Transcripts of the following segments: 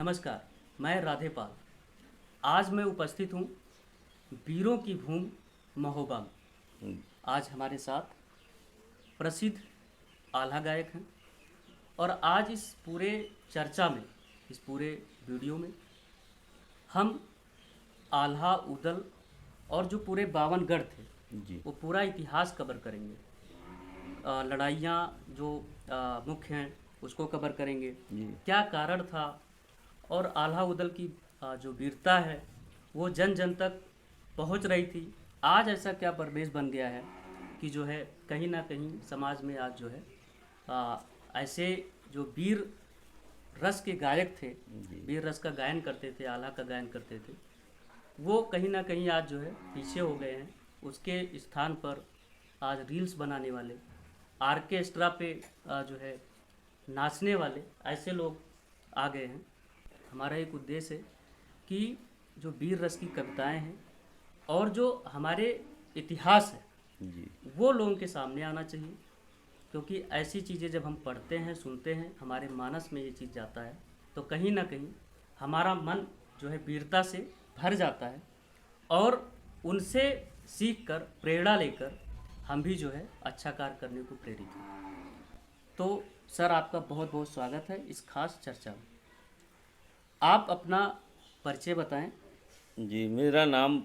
नमस्कार, मैं राधेपाल। आज मैं उपस्थित हूँ वीरों की भूमि महोबा में। आज हमारे साथ प्रसिद्ध आल्हा गायक हैं और आज इस पूरे चर्चा में, इस पूरे वीडियो में हम आल्हा उदल और जो पूरे 52 गढ़ थे जी वो पूरा इतिहास कवर करेंगे। लड़ाइयाँ जो मुख्य हैं उसको कवर करेंगे, जी क्या कारण था और आल्हा उदल की जो वीरता है वो जन जन तक पहुंच रही थी। आज ऐसा क्या परिवेश बन गया है कि जो है कहीं ना कहीं समाज में आज जो है ऐसे जो वीर रस के गायक थे, जी वीर रस का गायन करते थे, आल्हा का गायन करते थे, वो कहीं ना कहीं आज जो है पीछे हो गए हैं। उसके स्थान पर आज रील्स बनाने वाले, आर्केस्ट्रा पे जो है नाचने वाले ऐसे लोग आ गए हैं। हमारा एक उद्देश्य है कि जो वीर रस की कविताएं हैं और जो हमारे इतिहास है जी वो लोगों के सामने आना चाहिए, क्योंकि ऐसी चीज़ें जब हम पढ़ते हैं, सुनते हैं, हमारे मानस में ये चीज़ जाता है तो कहीं ना कहीं हमारा मन जो है वीरता से भर जाता है और उनसे सीख कर, प्रेरणा लेकर हम भी जो है अच्छा कार्य करने को प्रेरित हैं। तो सर, आपका बहुत बहुत स्वागत है इस खास चर्चा में। आप अपना परिचय बताएं। जी मेरा नाम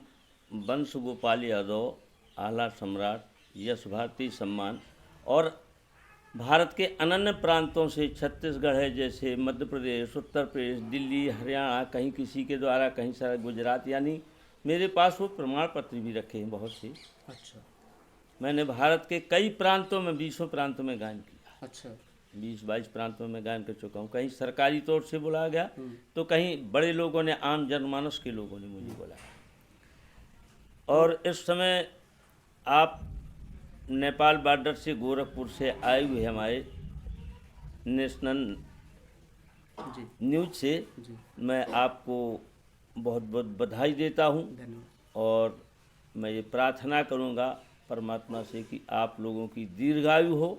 वंश गोपाल यादव, आला सम्राट, यश भारती सम्मान और भारत के अनन्य प्रांतों से छत्तीसगढ़ है, जैसे मध्य प्रदेश, उत्तर प्रदेश, दिल्ली, हरियाणा, कहीं किसी के द्वारा, कहीं सारा गुजरात, यानी मेरे पास वो प्रमाण पत्र भी रखे हैं बहुत से। अच्छा। मैंने भारत के कई प्रांतों में, 20 प्रांतों में गायन किया। अच्छा। 20-22 प्रांतों में गायन कर चुका हूँ। कहीं सरकारी तौर से बुलाया गया हम्म। तो कहीं बड़े लोगों ने, आम जनमानस के लोगों ने मुझे बुलाया। तो और इस समय आप नेपाल बॉर्डर से, गोरखपुर से आए हुए हमारे नेशनल जी न्यूज से जी, मैं आपको बहुत बहुत बधाई देता हूँ। धन्यवाद। और मैं ये प्रार्थना करूँगा परमात्मा से कि आप लोगों की दीर्घायु हो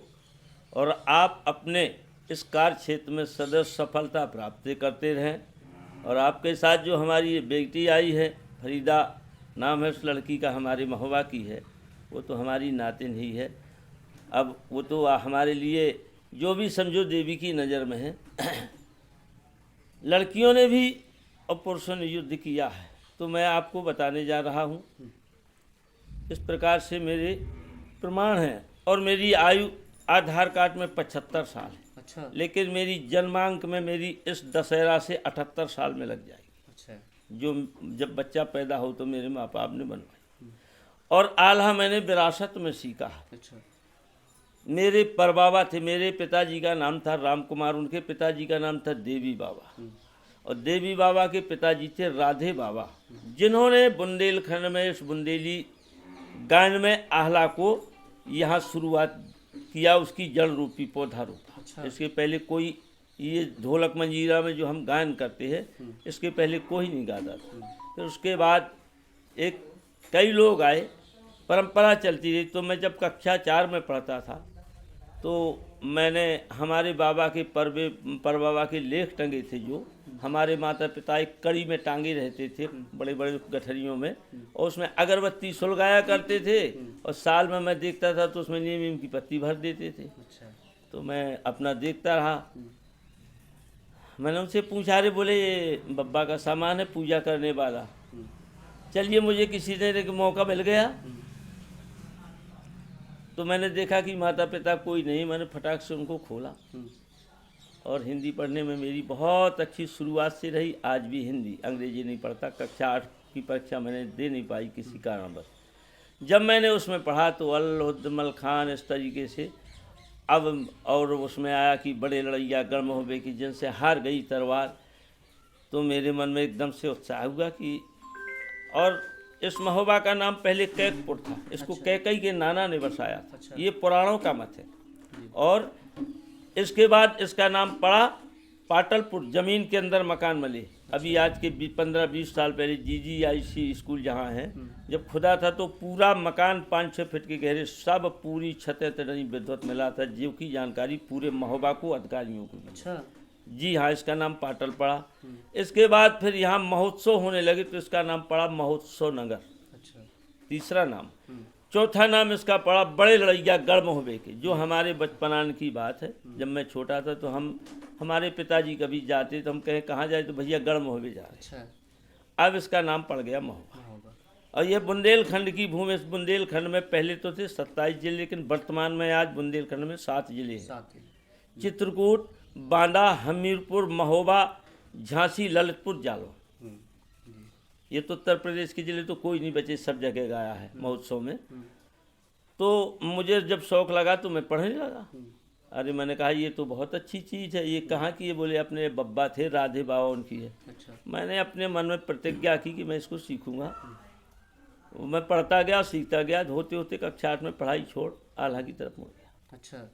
और आप अपने इस कार्य क्षेत्र में सदैव सफलता प्राप्त करते रहें। और आपके साथ जो हमारी ये बेटी आई है, फरीदा नाम है उस लड़की का, हमारे महोबा की है, वो तो हमारी नातिन ही है। अब वो तो हमारे लिए जो भी समझो देवी की नज़र में है। लड़कियों ने भी और पुरुषों ने युद्ध किया है, तो मैं आपको बताने जा रहा हूँ। इस प्रकार से मेरे प्रमाण हैं और मेरी आयु आधार कार्ड में 75 साल है, अच्छा। लेकिन मेरी जन्मांक में मेरी इस दशहरा से 78 साल में लग जाएगी। अच्छा। जो जब बच्चा पैदा हो तो मेरे माँ बाप ने बनवाई। और आल्हा मैंने विरासत में सीखा है। अच्छा। मेरे परबाबा थे, मेरे पिताजी का नाम था राम कुमार, उनके पिताजी का नाम था देवी बाबा, और देवी बाबा के पिताजी थे राधे बाबा, जिन्होंने बुंदेलखंड में इस बुंदेली गायन में आल्हा को यहाँ शुरुआत किया, उसकी जड़ रूपी पौधा रोपा। अच्छा। इसके पहले कोई, ये ढोलक मंजीरा में जो हम गायन करते हैं, इसके पहले कोई नहीं गाता था। फिर उसके बाद एक कई लोग आए, परंपरा चलती रही। तो मैं जब कक्षा 4 में पढ़ता था तो मैंने हमारे बाबा के परबाबा के लेख टंगे थे, जो हमारे माता पिता एक कड़ी में टांगे रहते थे, बड़े बड़े गठरियों में, और उसमें अगरबत्ती सुलगाया करते थे, और साल में मैं देखता था तो उसमें नीम की पत्ती भर देते थे। अच्छा। तो मैं अपना देखता रहा। मैंने उनसे पूछा, अरे बोले ये बब्बा का सामान है पूजा करने वाला, चलिए मुझे किसी ने एक मौका मिल गया। तो मैंने देखा कि माता पिता कोई नहीं, मैंने फटाक से उनको खोला। और हिंदी पढ़ने में मेरी बहुत अच्छी शुरुआत से रही, आज भी हिंदी, अंग्रेजी नहीं पढ़ता। कक्षा 8 की परीक्षा मैंने दे नहीं पाई किसी कारणवश। जब मैंने उसमें पढ़ा तो अल खान इस तरीके से, अब और उसमें आया कि बड़े लड़ैया गर्म होवे कि जिनसे हार गई तलवार, तो मेरे मन में एकदम से उत्साह हुआ कि, और इस महोबा का नाम पहले कैकपुर था, इसको अच्छा। कैकई के नाना ने बसाया था। अच्छा। ये पुराणों का मत है। और इसके बाद इसका नाम पड़ा पाटलपुर, जमीन के अंदर मकान मले। अभी आज के 15-20 साल पहले GGIC स्कूल जहाँ है, जब खुदा था तो पूरा मकान 5-6 फीट के गहरे, सब पूरी छतें तड़ी विद्युत मिला था, जो की जानकारी पूरे महोबा को, अधिकारियों को मिली। अच्छा। जी हाँ, इसका नाम पाटल पड़ा। इसके बाद फिर यहाँ महोत्सव होने लगे तो इसका नाम पड़ा महोत्सव नगर, अच्छा। तीसरा नाम। चौथा नाम इसका पड़ा बड़े लड़ैया गढ़ मोहबे के, जो हमारे बचपनान की बात है। जब मैं छोटा था तो हमारे पिताजी कभी जाते तो हम कहें कहाँ जाए, तो भैया गढ़ मोहबे जा रहे। अच्छा। अब इसका नाम पड़ गया महोबा। होगा। और ये बुंदेलखंड की भूमि। इस बुंदेलखंड में पहले तो थे 27 जिले, लेकिन वर्तमान में आज बुंदेलखंड में 7 जिले हैं। साथ ही। चित्रकूट, बांदा, हमीरपुर, महोबा, झांसी, ललितपुर, जालौन। ये तो उत्तर प्रदेश के जिले तो कोई नहीं बचे, सब जगह गाया है महोत्सव में। तो मुझे जब शौक लगा तो मैं पढ़ने लगा। अरे मैंने कहा ये तो बहुत अच्छी चीज़ है, ये कहाँ की है? बोले अपने बब्बा थे राधे बाबा उनकी है। अच्छा। मैंने अपने मन में प्रतिज्ञा की कि मैं इसको सीखूंगा। मैं पढ़ता गया, सीखता गया, होते होते कक्षा 8 में पढ़ाई छोड़ आल्हा की तरफ मुड़ गया। अच्छा।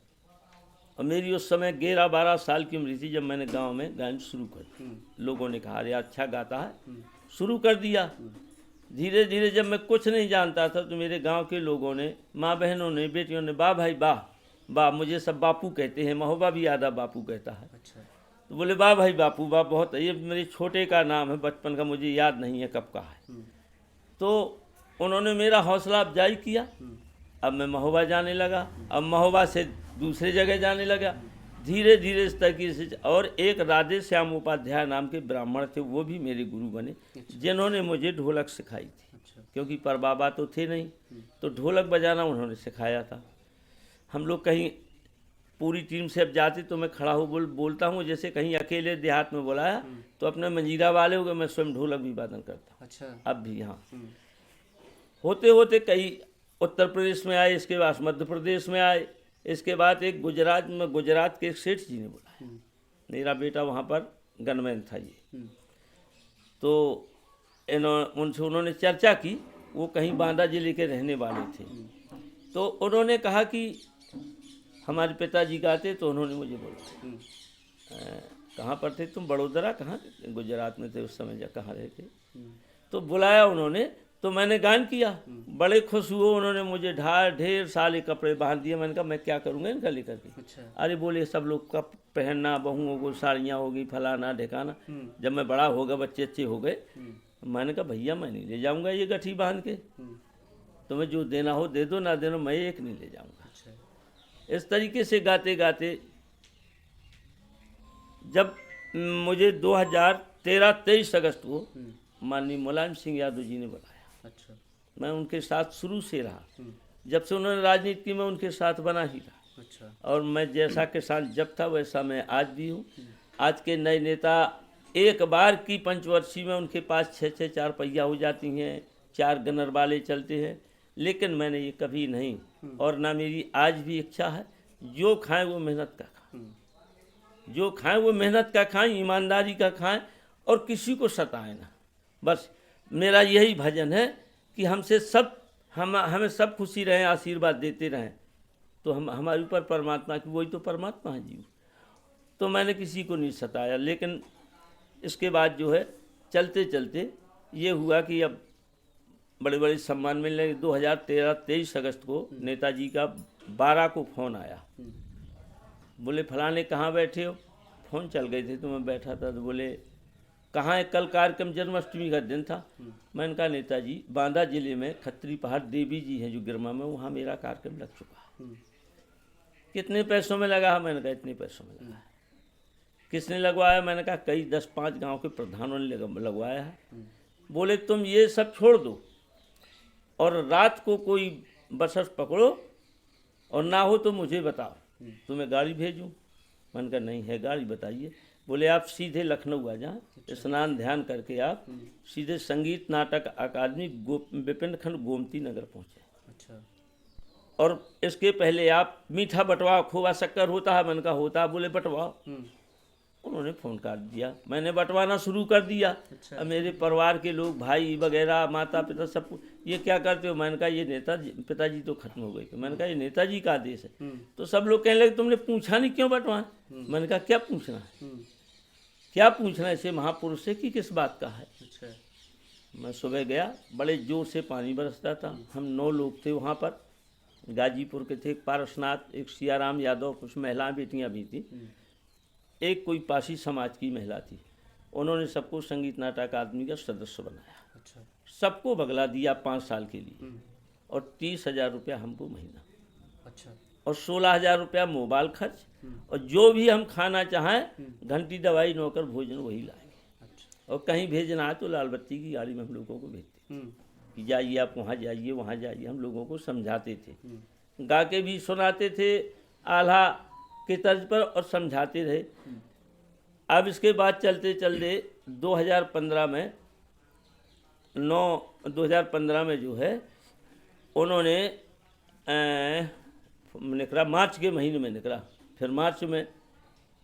और मेरी उस समय 11-12 साल की उम्र थी जब मैंने गांव में गायन शुरू कर दी। लोगों ने कहा अरे अच्छा गाता है, शुरू कर दिया। धीरे धीरे जब मैं कुछ नहीं जानता था तो मेरे गांव के लोगों ने, माँ बहनों ने, बेटियों ने, वाह भाई वाह वाह, मुझे सब बापू कहते हैं, महोबा भी आधा बापू कहता है। अच्छा। तो बोले वाह भाई बापू वाह, बहुत, ये मेरे छोटे का नाम है, बचपन का मुझे याद नहीं है कब का है। तो उन्होंने मेरा हौसला अफजाई किया। अब मैं महोबा जाने लगा, अब महोबा से दूसरे जगह जाने लगा, धीरे धीरे इस तरीके से। और एक राधे श्याम उपाध्याय नाम के ब्राह्मण थे, वो भी मेरे गुरु बने, जिन्होंने मुझे ढोलक सिखाई थी। अच्छा। क्योंकि परबाबा तो थे नहीं, तो ढोलक बजाना उन्होंने सिखाया था। हम लोग कहीं पूरी टीम से अब जाते तो मैं खड़ा हो बोलता हूँ, जैसे कहीं अकेले देहात में बुलाया तो अपने मंजीरा वाले हो गए, मैं स्वयं ढोलक भी वादन करता हूँ। अच्छा। अब भी यहाँ होते होते कई उत्तर प्रदेश में आए, इसके बाद मध्य प्रदेश में आए, इसके बाद एक गुजरात के एक सेठ जी ने बुलाया। मेरा बेटा वहाँ पर गनमैन था ये। तो उनसे उन्होंने चर्चा की, वो कहीं बांदा जिले के रहने वाले थे। तो उन्होंने कहा कि हमारे पिताजी गाते, तो उन्होंने मुझे बोला कहाँ पर थे तुम? बड़ोदरा। कहाँ? गुजरात में थे उस समय, जा कहाँ रहे थे? तो बुलाया उन्होंने, तो मैंने गान किया। बड़े खुश हुए, उन्होंने मुझे ढेर सारे कपड़े बांध दिए। मैंने कहा मैं क्या करूँगा इनका लेकर के? अच्छा। अरे बोले सब लोग कप पहनना, बहुओं को साड़ियाँ होगी, फलाना ढिकाना। जब मैं बड़ा होगा, बच्चे अच्छे हो गए, मैंने कहा भैया मैं नहीं ले जाऊँगा ये गठी बांध के, तुम्हें जो देना हो दे दो, ना देना मैं एक नहीं ले जाऊँगा। अच्छा। इस तरीके से गाते गाते जब मुझे 2013-23 अगस्त को माननीय मुलायम सिंह यादव जी ने बुलाया। अच्छा। मैं उनके साथ शुरू से रहा, जब से उन्होंने राजनीति की मैं उनके साथ बना ही रहा। अच्छा। और मैं जैसा किसान जब था वैसा मैं आज भी हूँ। आज के नए नेता एक बार की पंचवर्षीय में उनके पास 6-6 4 पहिया हो जाती हैं, 4 गनर वाले चलते हैं, लेकिन मैंने ये कभी नहीं, और ना मेरी आज भी इच्छा है। जो खाएं वो मेहनत का खाएं, जो खाएं वो मेहनत का खाएं, ईमानदारी का खाएं, और किसी को सताएं ना। बस मेरा यही भजन है कि हमसे सब हमें सब खुशी रहें, आशीर्वाद देते रहें, तो हमारे ऊपर परमात्मा की, वही तो परमात्मा है जीव। तो मैंने किसी को नहीं सताया। लेकिन इसके बाद जो है चलते चलते ये हुआ कि अब बड़े बड़े सम्मान मिलने लगे। 2013-23 अगस्त को नेताजी का 12 को फ़ोन आया, बोले फलाने कहाँ बैठे हो? फ़ोन चल गए थे तो मैं बैठा था। तो बोले कहाँ है? कल कार्यक्रम जन्माष्टमी का दिन था। मैंने कहा नेताजी बांदा जिले में खत्री पहाड़ देवी जी हैं जो गिरमा में, वहाँ मेरा कार्यक्रम लग चुका है। कितने पैसों में लगा है? मैंने कहा इतने पैसों में लगा है। किसने लगवाया? मैंने कहा कई 10-5 गांव के प्रधानों ने लगवाया है। बोले तुम ये सब छोड़ दो और रात को कोई बस पकड़ो, और ना हो तो मुझे बताओ, तुम्हें गाड़ी भेजूं। मैंने कहा नहीं है गाड़ी, बताइए। बोले आप सीधे लखनऊ आ जाएं, स्नान ध्यान करके आप सीधे संगीत नाटक अकादमी विपिन खंड गोमती नगर पहुँचे। अच्छा। और इसके पहले आप मीठा बंटवाओ, खोवा शक्कर होता है? मैंने कहा होता है। बोले बंटवाओ। उन्होंने फ़ोन काट दिया, मैंने बंटवाना शुरू कर दिया। अच्छा। अब मेरे परिवार के लोग, भाई वगैरह, माता पिता सब, ये क्या करते हो? मैंने कहा ये नेताजी, पिताजी तो खत्म हो गए। मैंने कहा ये नेताजी का आदेश है। तो सब लोग कहने लगे तुमने पूछा नहीं क्यों बंटवाना? मैंने कहा क्या पूछना है, क्या पूछना है इसे महापुरुष से कि किस बात का है? अच्छा। मैं सुबह गया, बड़े जोर से पानी बरसता था। हम 9 लोग थे वहाँ पर, गाजीपुर के थे, एक पारसनाथ, एक सियाराम यादव, कुछ महिलाएं बेटियाँ भी थी। एक कोई पासी समाज की महिला थी, उन्होंने सबको संगीत नाटक अकादमी का सदस्य बनाया, अच्छा। सबको बगला दिया 5 साल के लिए, हम्म, और 30,000 रुपया हमको महीना, अच्छा। और 16,000 रुपया मोबाइल खर्च, हम्म, और जो भी हम खाना चाहें घंटी दवाई नौकर भोजन वही लाएंगे, अच्छा। और कहीं भेजना है तो लाल बत्ती की गाड़ी में हम लोगों को भेजते हम्म, कि जाइए आप वहाँ जाइए वहाँ जाइए, हम लोगों को समझाते थे, हम्म, गा के भी सुनाते थे आल्हा के तर्ज पर और समझाते रहे। अब इसके बाद चलते चलते 2015 में 2015 में जो है उन्होंने निकला, मार्च के महीने में निकला, फिर मार्च में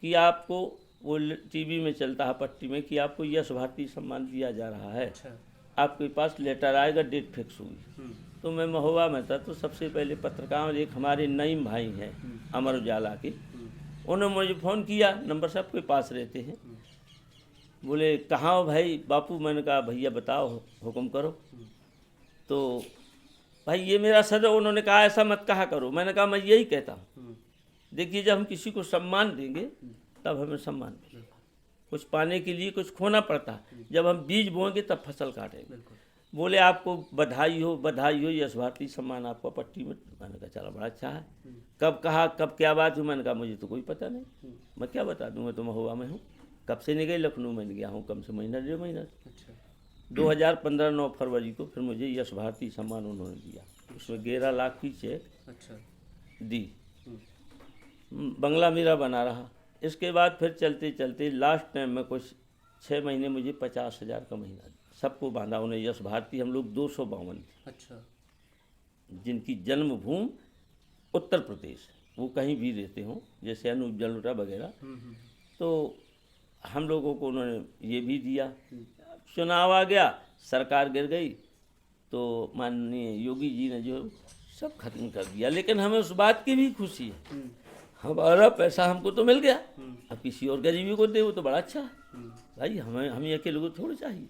कि आपको वो टीवी में चलता है पट्टी में कि आपको यश भारती सम्मान दिया जा रहा है, अच्छा। आपके पास लेटर आएगा, डेट फिक्स हुई। हम्म, तो मैं महोबा में था, तो सबसे पहले पत्रकार एक हमारे नईम भाई हैं अमर उजाला के, उन्होंने मुझे फ़ोन किया, नंबर सबके पास रहते हैं, बोले कहाँ हो भाई बापू, मैंने कहा भैया बताओ हुक्म करो। तो भाई ये मेरा सदर, उन्होंने कहा ऐसा मत कहा करो, मैंने कहा मैं यही कहता हूँ, देखिए जब हम किसी को सम्मान देंगे तब हमें सम्मान मिलेगा, कुछ पाने के लिए कुछ खोना पड़ता है, जब हम बीज बोएंगे तब फसल काटेंगे। बिल्कुल। बोले आपको बधाई हो बधाई हो, यश भारती सम्मान आपका पट्टी में। मैंने कहा चलो बड़ा अच्छा है। कब कहा कब क्या बात हुई, मैंने कहा मुझे तो कोई पता नहीं, मैं क्या बता दूँ, मैं तो महोबा में हूँ, कब से नहीं गई, लखनऊ में गया हूँ कम से महीना 1.5 महीना। अच्छा। 2015 9 फरवरी को फिर मुझे यश भारती सम्मान उन्होंने दिया, उसमें 11 लाख की चेक अच्छा। दी, बंगला मेरा बना रहा। इसके बाद फिर चलते चलते लास्ट टाइम में कुछ 6 महीने मुझे 50,000 का महीना दिया, सबको बांधा उन्हें। यश भारती हम लोग 252 थे, अच्छा। जिनकी जन्मभूमि उत्तर प्रदेश है, वो कहीं भी रहते हों, जैसे अनूप जलोटा वगैरह, तो हम लोगों को उन्होंने ये भी दिया। चुनाव आ गया, सरकार गिर गई, तो माननीय योगी जी ने जो सब खत्म कर दिया, लेकिन हमें उस बात की भी खुशी है, हमारा पैसा हमको तो मिल गया, अब किसी और गरीबी को दे वो तो बड़ा अच्छा है भाई, हमें अकेले को थोड़ी चाहिए।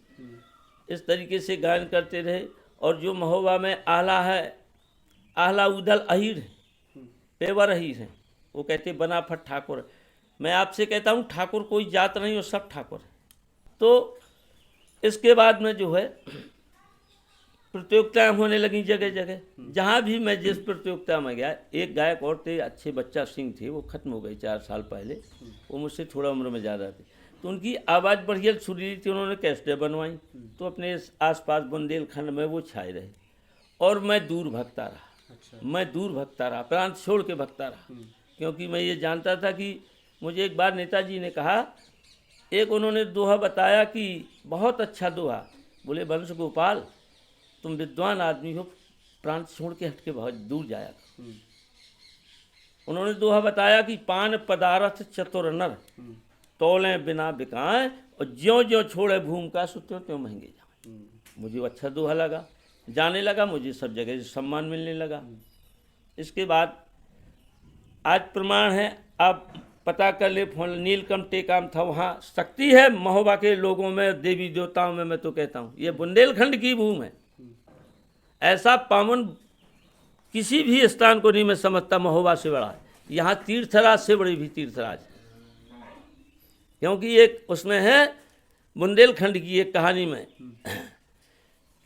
इस तरीके से गायन करते रहे। और जो महोबा में आला है, आला उदल अहीर है, पेवर अहीर हैं, वो कहते बनाफट ठाकुर है। मैं आपसे कहता हूँ ठाकुर कोई जात नहीं, वो सब ठाकुर है। तो इसके बाद में जो है प्रतियोगिताएं होने लगी जगह जगह, जहाँ भी मैं जिस प्रतियोगिता में गया, एक गायक और थे अच्छे बच्चा सिंह थे, वो खत्म हो गए 4 साल पहले, वो मुझसे थोड़ा उम्र में ज़्यादा थे, तो उनकी आवाज़ बढ़िया सुरीली थी, उन्होंने कैसेटें बनवाई, तो अपने आसपास बुंदेलखंड में वो छाए रहे, और मैं दूर भगता रहा। अच्छा। मैं दूर भगता रहा, प्रांत छोड़ के भगता रहा, क्योंकि मैं ये जानता था कि मुझे एक बार नेताजी ने कहा, एक उन्होंने दोहा बताया कि बहुत अच्छा दोहा, बोले वंश गोपाल तुम विद्वान आदमी हो, प्रांत छोड़ के हट के बहुत दूर जाया। उन्होंने दोहा बताया कि पान पदार्थ चतुर नर, तोलें बिना बिकाएं, और ज्यों ज्यों छोड़े भूमि का सो त्यों त्यों महंगे जाएं। मुझे अच्छा दोहा लगा, जाने लगा, मुझे सब जगह से सम्मान मिलने लगा। इसके बाद आज प्रमाण है, आप पता कर ले, फोन नीलकंठ टेकाम था, वहाँ शक्ति है महोबा के लोगों में, देवी देवताओं में। मैं तो कहता हूँ ये बुंदेलखंड की भूमि है, ऐसा पावन किसी भी स्थान को नहीं मैं समझता महोबा से बड़ा है। यहाँ तीर्थराज से बड़ी भी तीर्थराज, क्योंकि एक उसमें है बुंदेलखंड की एक कहानी में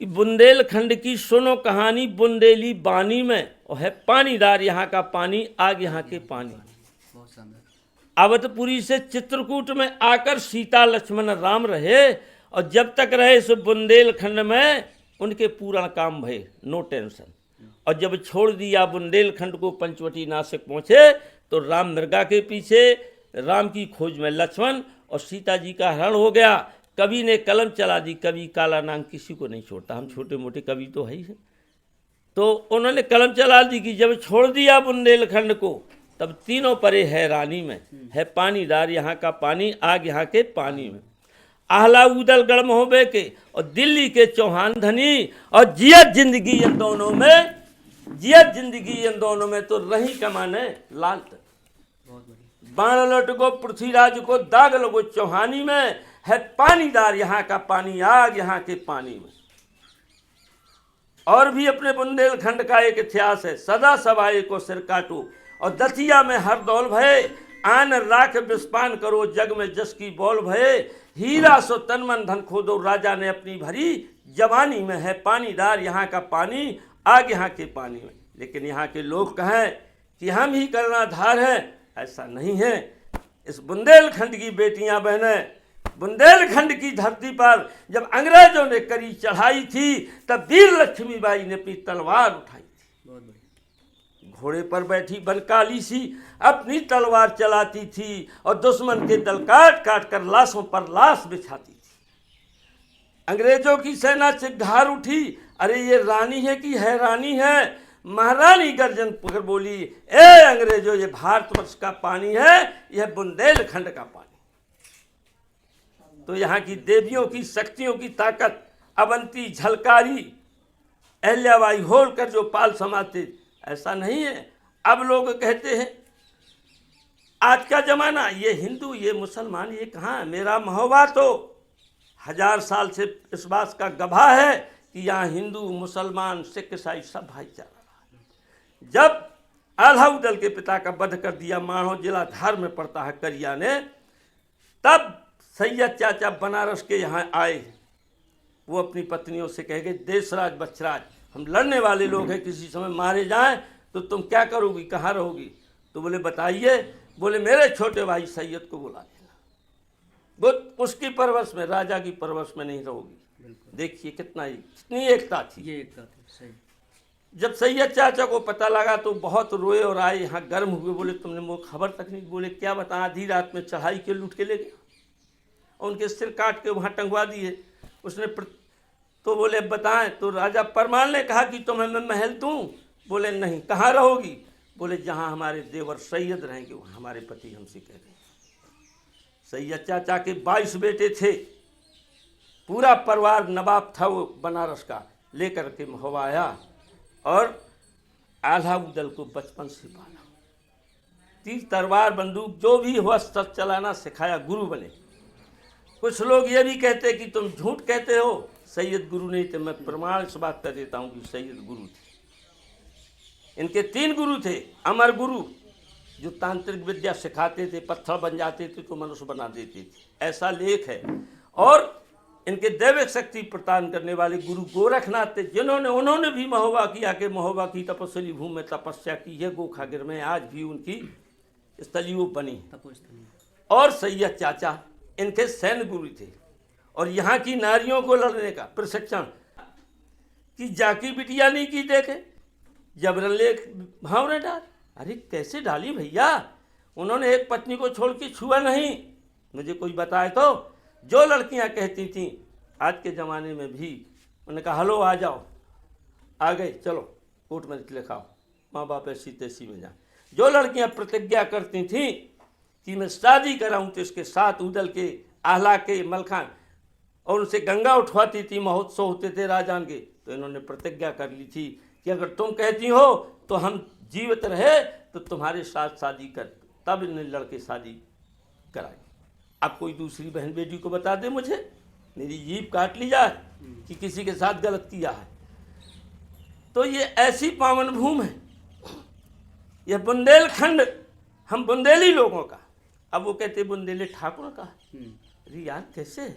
कि बुंदेलखंड की सुनो कहानी बुंदेली बानी में, और है पानीदार यहाँ का पानी, आग यहाँ के पानी। अवधपुरी से चित्रकूट में आकर सीता लक्ष्मण राम रहे, और जब तक रहे इस बुंदेलखंड में उनके पूर्ण काम भये, नो टेंशन। और जब छोड़ दिया बुंदेलखंड को, पंचवटी नासिक पहुँचे, तो राम मृगा के पीछे, राम की खोज में लक्ष्मण, और सीता जी का हरण हो गया। कवि ने कलम चला दी, कवि काला नाम किसी को नहीं छोड़ता, हम छोटे मोटे कवि तो है ही है। तो उन्होंने कलम चला दी कि जब छोड़ दिया बुंदेलखंड को, तब तीनों परे है रानी में, है पानीदार यहाँ का पानी, आग यहाँ के पानी में। आहला उदल गढ़ महोबे के, और दिल्ली के चौहान धनी, और जियत जिंदगी इन दोनों में, जियत जिंदगी इन दोनों में, तो रही कमाने लाल तक। बाण लट को पृथ्वीराज को, दाग लगो चौहानी में, है पानीदार यहाँ का पानी, आग यहाँ के पानी में। और भी अपने बुंदेलखंड का एक इतिहास है, सदा सवाए को सिर काटो, और दतिया में हर दौल भये, आन राख विस्पान करो जग में जस की बोल भये, हीरा सो तन मन धन खो दो राजा ने अपनी भरी, जवानी में है पानीदार यहाँ का पानी, आग यहाँ के पानी में। लेकिन यहाँ के लोग कहें कि हम ही कर्णाधार हैं, ऐसा नहीं है। इस बुंदेलखंड की बेटियां बहनें, बुंदेलखंड की धरती पर जब अंग्रेजों ने करी चढ़ाई थी, तब वीर लक्ष्मीबाई ने अपनी तलवार उठाई थी। बहुत बढ़िया। घोड़े पर बैठी बनकाली सी अपनी तलवार चलाती थी और दुश्मन के दल काट काट कर लाशों पर लाश बिछाती थी। अंग्रेजों की सेना से घार उठी, अरे ये रानी है कि हैरानी है। महारानी गर्जन कर बोली, ए अंग्रेजों, ये भारतवर्ष का पानी है, यह बुंदेलखंड का पानी। तो यहाँ की देवियों की शक्तियों की ताकत, अवंती, झलकारी, अहल्याबाई होलकर जो पाल समाते, ऐसा नहीं है। अब लोग कहते हैं आज का जमाना, ये हिंदू ये मुसलमान ये कहाँ, मेरा महोबा तो 1000 साल से इस बात का गवाह है कि यहाँ हिंदू मुसलमान सिख ईसाई सब भाईचारा रहा। जब आल्हाउदल के पिता का वध कर दिया, माणो जिला धार में पड़ता है करिया ने, तब सैयद चाचा बनारस के यहाँ आए। वो अपनी पत्नियों से कह गए, देशराज बचराज, हम लड़ने वाले लोग हैं, किसी समय मारे जाएं तो तुम क्या करोगी, कहाँ रहोगी? तो बोले बताइए। बोले मेरे छोटे भाई सैयद को बुला लेना, वो उसकी परवश में, राजा की परवश में नहीं रहोगी। देखिए कितनी एकता थी। ये एकता थी, सही। जब सैयद चाचा को पता लगा तो बहुत रोए और आए, यहाँ गर्म हुए। बोले तुमने वो खबर तक नहीं। बोले क्या बता, आधी रात में चढ़ाई के लूट के ले गए और उनके सिर काट के वहाँ टंगवा दिए। उसने तो बोले बताएं। तो राजा परमाल ने कहा कि तुम्हें मैं महल दूं? बोले नहीं। कहाँ रहोगी? बोले जहाँ हमारे देवर सैयद रहेंगे, वहाँ हमारे पति हमसे कह गए। सैयद चाचा के 22 बेटे थे, पूरा परिवार नवाब था वो बनारस का, लेकर के महोबा आया और आल्हाउदल को बचपन से पाला। तीर तलवार बंदूक जो भी हुआ सब चलाना सिखाया, गुरु बने। कुछ लोग ये भी कहते कि तुम झूठ कहते हो, सैयद गुरु नहीं थे। मैं प्रमाण इस बात कर देता हूँ कि सैयद गुरु थे। इनके 3 गुरु थे। अमर गुरु जो तांत्रिक विद्या सिखाते थे, पत्थर बन जाते थे तो मनुष्य बना देते थे, ऐसा लेख है। और इनके दैविक शक्ति प्रदान करने वाले गुरु गोरखनाथ थे, उन्होंने भी महोबा किया कि महोबा की तपस्वी भूमि में तपस्या की है। गोखागिर में आज भी उनकी स्थली वो बनी। और सैयद चाचा इनके सैन्य गुरु थे और यहाँ की नारियों को लड़ने का प्रशिक्षण कि जाकी बिटिया नहीं की देखे, जबरन लेख भाव ने डाल। अरे कैसे डाली भैया? उन्होंने एक पत्नी को छोड़ के छुआ नहीं। मुझे कोई बताए तो। जो लड़कियां कहती थीं आज के ज़माने में भी, उन्होंने कहा हलो आ जाओ, आ गए, चलो कोर्ट में लिखाओ, माँ बाप ऐसी तैसी में जाए। जो लड़कियां प्रतिज्ञा करती थीं कि मैं शादी कराऊं तो इसके साथ उदल के, आह्ला के, मलखान, और उनसे गंगा उठवाती थी, महोत्सव होते थे राजान के, तो इन्होंने प्रतिज्ञा कर ली थी कि अगर तुम कहती हो तो हम जीवित रहे तो तुम्हारे साथ शादी कर। तब इन्हें लड़के शादी कराई। अब कोई दूसरी बहन बेटी को बता दे मुझे, मेरी जीभ काट ली जाए कि किसी के साथ गलत किया है। तो ये ऐसी पावन भूमि है, यह बुंदेलखंड, हम बुंदेली लोगों का। अब वो कहते बुंदेली ठाकुर का। अरे यार कैसे?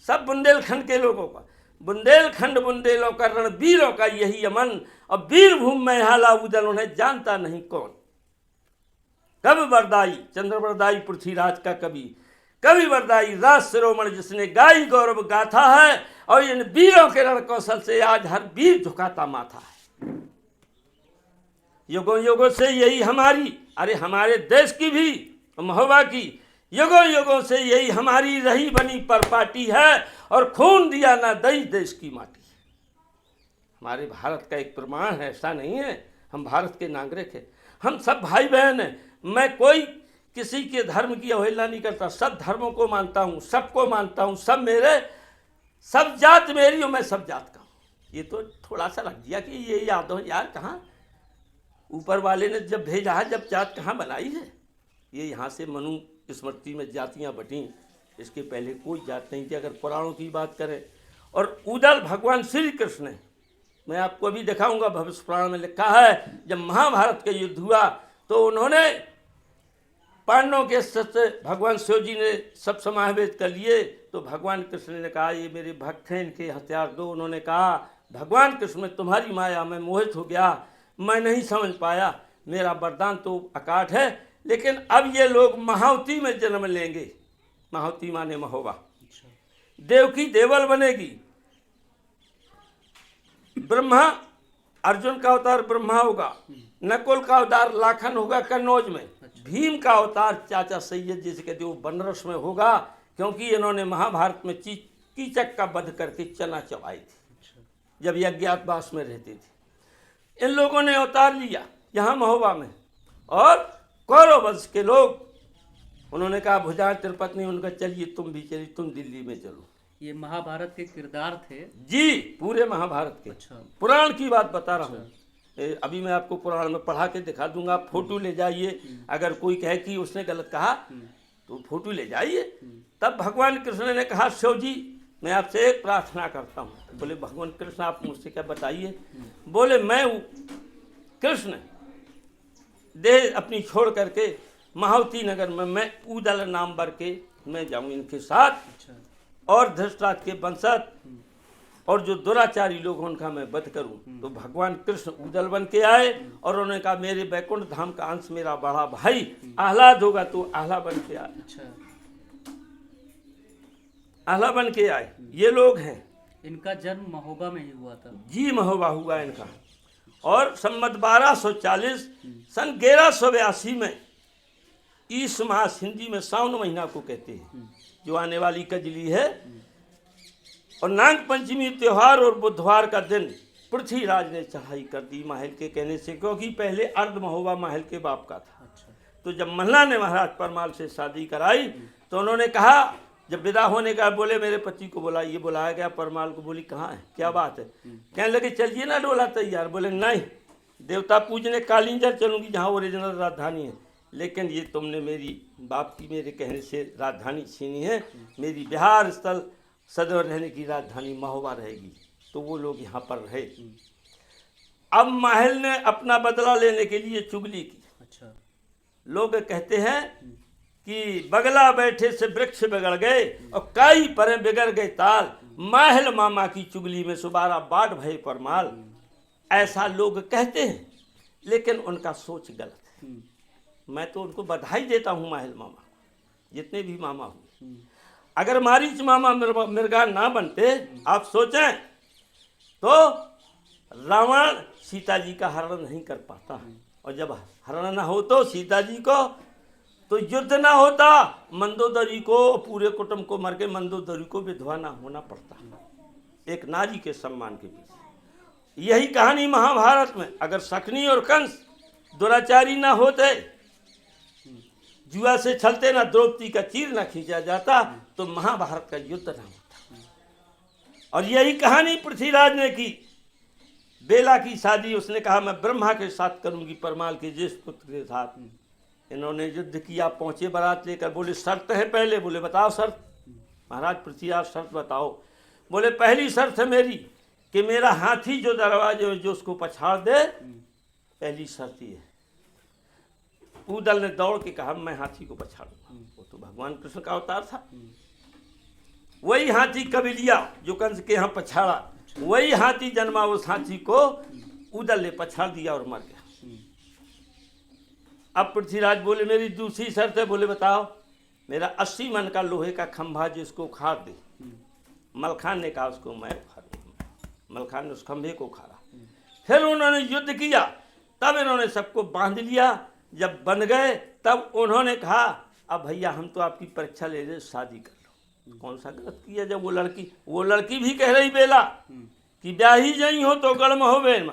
सब बुंदेलखंड के लोगों का। बुंदेलखंड बुंदेलों का, रणवीरों का यही अमन। अब वीर भूमि में आल्हाउदल उन्हें जानता नहीं कौन। कवि वरदाई, चंद्र वरदाई पृथ्वीराज का कवि वरदाई राज शिरोमणि जिसने गाई गौरव गाथा है। और इन वीरों के रण कौशल से आज हर वीर झुकाता माथा है। युगों युगों से यही हमारी, अरे हमारे देश की भी, महोबा की, युगों युगों से यही हमारी रही बनी परपाटी है। और खून दिया ना दई देश की माटी। हमारे भारत का एक प्रमाण है, ऐसा नहीं है। हम भारत के नागरिक हैं, हम सब भाई बहन हैं। मैं कोई किसी के धर्म की अवहेलना नहीं करता, सब धर्मों को मानता हूँ, सबको मानता हूँ। सब मेरे, सब जात मेरी और मैं सब जात का हूँ। ये तो थोड़ा सा लग गया कि ये याद हो यार, कहाँ ऊपर वाले ने जब भेजा है, जब जात कहाँ बनाई है। ये यहाँ से मनु स्मृति में जातियाँ बटी, इसके पहले कोई जात नहीं थी अगर पुराणों की बात करें। और उदल भगवान श्री कृष्ण ने, मैं आपको अभी दिखाऊंगा, भविष्य पुराण में लिखा है जब महाभारत का युद्ध हुआ तो उन्होंने पांडवों के सत्य भगवान शिव जी ने सब समावेश कर लिए। तो भगवान कृष्ण ने कहा ये मेरे भक्त हैं, इनके हथियार दो। उन्होंने कहा भगवान कृष्ण में तुम्हारी माया में मोहित हो गया, मैं नहीं समझ पाया, मेरा वरदान तो अकाट है, लेकिन अब ये लोग महावती में जन्म लेंगे। महावती माने महोबा। देवकी देवल बनेगी। ब्रह्मा, अर्जुन का अवतार ब्रह्मा होगा, नकुल का अवतार लाखन होगा कन्नौज में, भीम का अवतार चाचा सैयद जिसे कहते वो बनारस में होगा, क्योंकि इन्होंने महाभारत में कीचक का वध करके चना चबाई थी जब अज्ञातवास में रहते थे। इन लोगों ने अवतार लिया यहाँ महोबा में, और कौरव वंश के लोग, उन्होंने कहा भुजा तिरुपति, उनका चलिए तुम भी चलिए, तुम दिल्ली में चलो। ये महाभारत के किरदार थे जी, पूरे महाभारत के। अच्छा। पुराण की बात बता रहा हूँ। अभी मैं आपको पुराण में पढ़ा के दिखा दूंगा, फोटो ले जाइए। अगर कोई कहे कि उसने गलत कहा तो फोटो ले जाइए। तब भगवान कृष्ण ने कहा शिव जी मैं आपसे एक प्रार्थना करता हूँ। बोले भगवान कृष्ण आप मुझसे क्या बताइए। बोले मैं कृष्ण देह अपनी छोड़ करके महावती नगर में मैं उदल नाम बर के मैं जाऊँ इनके साथ, और धृतराष्ट्र के वंशज और जो दुराचारी लोग हैं उनका मैं वध करूं। तो भगवान कृष्ण उदल बन के आए और उन्होंने कहा मेरे वैकुंठ धाम का अंश मेरा बड़ा भाई आह्लाद होगा, तो आह्ला बन के आए। आह्ला बन के आए। ये लोग हैं। इनका जन्म महोबा में ही हुआ था। जी, महोबा हुआ इनका। और संवत 1240 सन 1182 में ईस मास, हिंदी में सावन महीना को कहते हैं, जो आने वाली कजली है, और नाग पंचमी त्योहार और बुधवार का दिन पृथ्वीराज ने चढ़ाई कर दी महल के कहने से, क्योंकि पहले अर्ध महोबा महल के बाप का था। तो जब मल्ला ने महाराज परमाल से शादी कराई तो उन्होंने कहा, जब विदा होने का बोले मेरे पति को बुलाइए। बुलाया गया, परमाल को बोली कहाँ है, क्या बात है। कहने लगे चलिए ना डोला तैयार। बोले नहीं, देवता पूजने कालिंजर चलूंगी जहाँ ओरिजिनल राजधानी है, लेकिन ये तुमने मेरी बाप की मेरे कहने से राजधानी छीनी है। मेरी बिहार स्थल सदैव रहने की राजधानी महोबा रहेगी। तो वो लोग यहाँ पर रहे। अब महल ने अपना बदला लेने के लिए चुगली की। अच्छा। लोग कहते हैं कि बगला बैठे से वृक्ष बिगड़ गए और कई परे बिगड़ गए ताल, महल मामा की चुगली में सुबारा बाट भय परमाल। ऐसा लोग कहते हैं, लेकिन उनका सोच गलत है। मैं तो उनको बधाई देता हूँ महल मामा, जितने भी मामा हुए। अगर मारीच मामा मृगा ना बनते, आप सोचें तो रावण सीता जी का हरण नहीं कर पाता, और जब हरण ना हो तो सीता जी को तो युद्ध ना होता, मंदोदरी को पूरे कुटुंब को मर के मंदोदरी को विधवा ना होना पड़ता, एक नारी के सम्मान के पीछे। यही कहानी महाभारत में, अगर शकुनी और कंस दुराचारी ना होते, जुआ से छलते ना, द्रौपदी का चीर ना खींचा जाता, तो महाभारत का युद्ध ना होता। और यही कहानी पृथ्वीराज ने की। बेला की शादी उसने कहा मैं ब्रह्मा के साथ करूंगी, परमाल के ज्येष्ठ पुत्र के साथ। इन्होंने युद्ध किया, पहुंचे बारात लेकर। बोले शर्त है पहले। बोले बताओ शर्त। महाराज पृथ्वीराज शर्त बताओ। बोले पहली शर्त है मेरी कि मेरा हाथी जो दरवाजे में जो उसको पछाड़ दे, पहली शर्त ये है। उदल ने दौड़ के कहा मैं हाथी को पछाड़ूंगा। वो तो भगवान कृष्ण का अवतार था। वही हाथी कबिलिया जो कंस के यहाँ पछाड़ा, वही हाथी जन्मा। उस हाथी को उदल ने पछाड़ दिया और मर गया। अब पृथ्वीराज बोले मेरी दूसरी शर्त है। बोले बताओ। मेरा 80 मन का लोहे का खंभा जिसको उखाड़ दे। मलखान ने कहा उसको मैं उखाड़ूंगा। मलखान ने उस खंभे को उखाड़ा। फिर उन्होंने युद्ध किया। तब इन्होंने सबको बांध लिया। जब बन गए तब उन्होंने कहा अब भैया हम तो आपकी परीक्षा ले रहे, शादी कर लो। कौन सा गलत किया। जब वो लड़की भी कह रही बेला कि ब्याही जई हो तो गढ़ में हो बेन,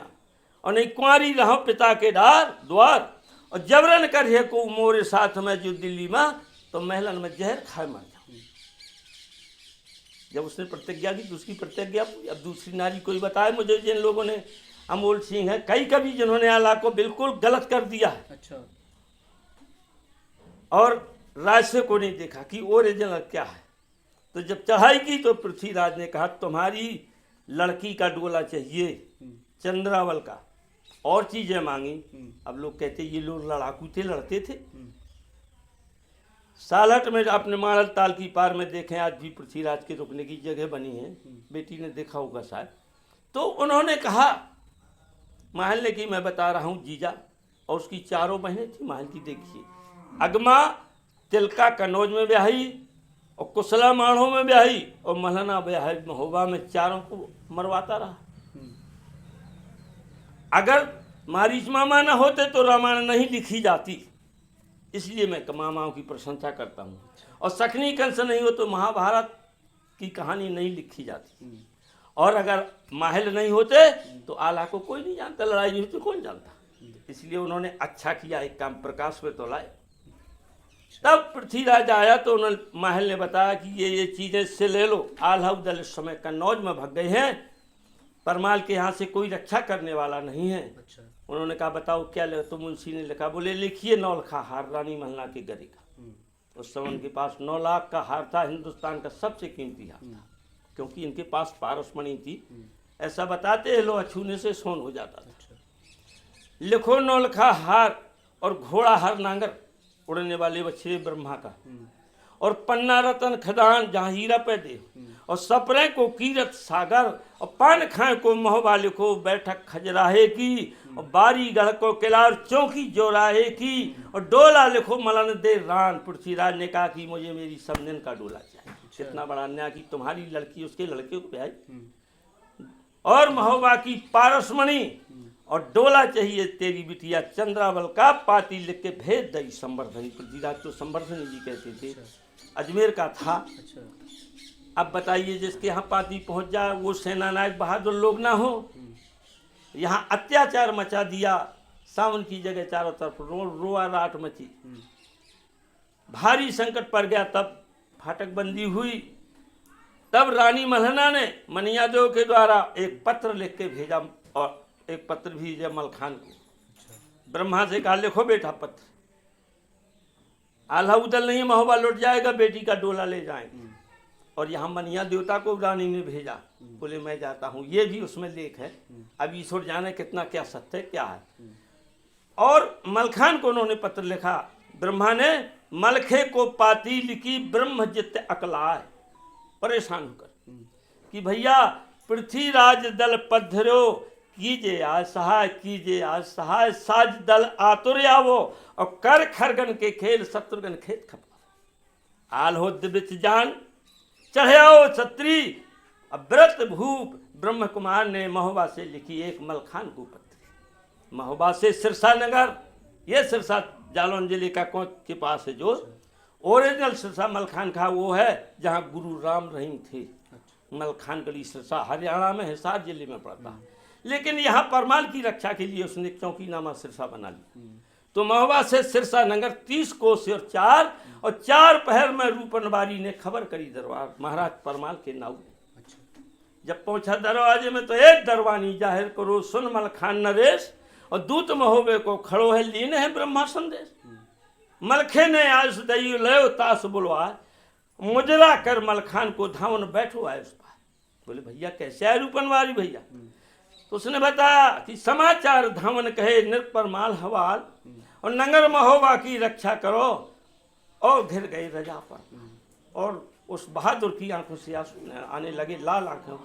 और नहीं कुंवारी रहो पिता के द्वार, और जबरन करे को मोरे साथ में जो दिल्ली में, तो महलन में जहर खाए मर जाऊं। जब उसने प्रतिज्ञा की तो उसकी प्रतिज्ञा। अब दूसरी नारी कोई बताए मुझे, जिन लोगों ने, अमोल सिंह है, कई कवि जिन्होंने आला को बिल्कुल गलत कर दिया है। अच्छा। और राजसे को नहीं देखा कि ओरिजिनल क्या है। तो जब चढ़ाई की तो पृथ्वीराज ने कहा तुम्हारी लड़की का डोला चाहिए, चंद्रावल का, और चीजें मांगी। अब लोग कहते ये लोग लड़ाकू थे, लड़ते थे। सालहट में अपने माड़ल ताल की पार में देखें, आज भी पृथ्वीराज के रुकने की जगह बनी है, बेटी ने देखा होगा शायद। तो उन्होंने कहा महल ने कि मैं बता रहा हूँ जीजा, और उसकी 4 बहनें थी महल की। देखिए, अगमा तिलका कन्नौज में ब्याही, और कुशला माढ़ों में ब्याही, और मलहना ब्याही महोबा में, चारों को मरवाता रहा। अगर मारीच मामा न होते तो रामायण नहीं लिखी जाती, इसलिए मैं मामाओं की प्रशंसा करता हूँ। और सखनी कंस नहीं हो तो महाभारत की कहानी नहीं लिखी जाती। और अगर महल नहीं होते तो आला को कोई नहीं जानता, लड़ाई नहीं होती कौन जानता। इसलिए उन्होंने अच्छा किया, एक काम प्रकाश में तो लाए। तब पृथ्वीराज आया तो उन्होंने महल ने बताया कि ये चीज़ें इससे ले लो। आल्हा उदल इस समय कन्नौज में भग गए हैं, परमाल के यहाँ से कोई रक्षा करने वाला नहीं है। अच्छा। उन्होंने कहा बताओ क्या ले, तो मुंशी ने लिखा, बोले लिखिए 9 लाख हार रानी महला के गले का। उस समय उनके पास 9 लाख का हार था, हिंदुस्तान का सबसे कीमती हार था, क्योंकि इनके पास पारसमणि थी। ऐसा बताते हैं लोग, छूने से सोन हो जाता था। लिखो 9 लाख हार और घोड़ा हर नांगर, उड़ने वाले बछड़े ब्रह्मा का, और पन्ना रतन खदान जहाँ हीरा पैदे, और सपरे को कीरत सागर, और पान खाए को महोबा लिखो बैठक खजराहे की, और बारी गढ़ को किलार चौकी जोराहे की, और डोला लिखो मलन दे रान। पृथ्वीराज ने कहा कि मुझे मेरी समझन का डोला चाहिए। कितना बड़ा अन्याय कि तुम्हारी लड़की उसके लड़के को ब्याही, और महोबा की पारसमणि, और डोला चाहिए तेरी बिटिया चंद्रावल का, पाती लिख के भेज दई संवर्धनी। पृथ्वीराज तो संवर्धनी जी कहते थे, अजमेर का था। अब बताइए, जिसके यहाँ पाती पहुंच जाए वो सेना नायक बहादुर लोग ना हो। यहाँ अत्याचार मचा दिया, सावन की जगह चारों तरफ रोआ राट मची, भारी संकट पड़ गया। तब फाटक बंदी हुई। तब रानी मल्हना ने मनियादेव के द्वारा एक पत्र लिख के भेजा, और एक पत्र भेजा मलखान को। ब्रह्मा से कहा लिखो बेटा पत्र, आल्हा उदल नहीं महोबा लौट जाएगा, बेटी का डोला ले जाएंगे। और यहाँ मनिया देवता को रानी ने भेजा, बोले मैं जाता हूँ। ये भी उसमें लेख है, अब ईश्वर जाने कितना क्या सत्य क्या है। और मलखान को उन्होंने पत्र लिखा। ब्रह्मा ने मलखे को पाती लिखी, ब्रह्म जित अकलाए, परेशान होकर कि भैया पृथ्वीराज दल पधरो, कीजे आज सहाय, कीजे आज सहाय, साज दल आतुर आवो, और कर खरगन के खेल शत्रुघ्न खेत खपा। आल हो दिव्य जान चढ़े आओ छत्री। अब व्रत भूप ब्रह्म कुमार ने महोबा से लिखी एक मलखान को पत्र। महोबा से सिरसा नगर, ये सिरसा जालौन जिले का कोच के पास है। जो ओरिजिनल सिरसा मलखान का वो है जहाँ गुरु राम रहीम थे। मलखान गली सिरसा हरियाणा में, हिसार जिले में पड़ता है। लेकिन यहाँ परमाल की रक्षा के लिए उसने चौकीनामा सिरसा बना ली। तो महोबा से सिरसा नगर 30 कोस और 4 पहर में रूपनबारी ने खबर करी दरबार महाराज परमाल के नाऊ। जब पहुंचा दरवाजे में तो एक दरवानी जाहिर करो सुन मलखान नरेश, और दूत महोबे को खड़ो है लीने है ब्रह्मा संदेश। मलखे ने आज दई लयो तास बुलवा, मुजरा कर मलखान को धावन बैठो आए उस पार। बोले भैया कैसे आए रूपनबारी भैया? तो उसने बताया कि समाचार धावन कहे निरपरमाल हवाल, और नगर महोबा की रक्षा करो। और घिर गए रजा पर, और उस बहादुर की आंखों से आंसू आने लगे, लाल आंखों।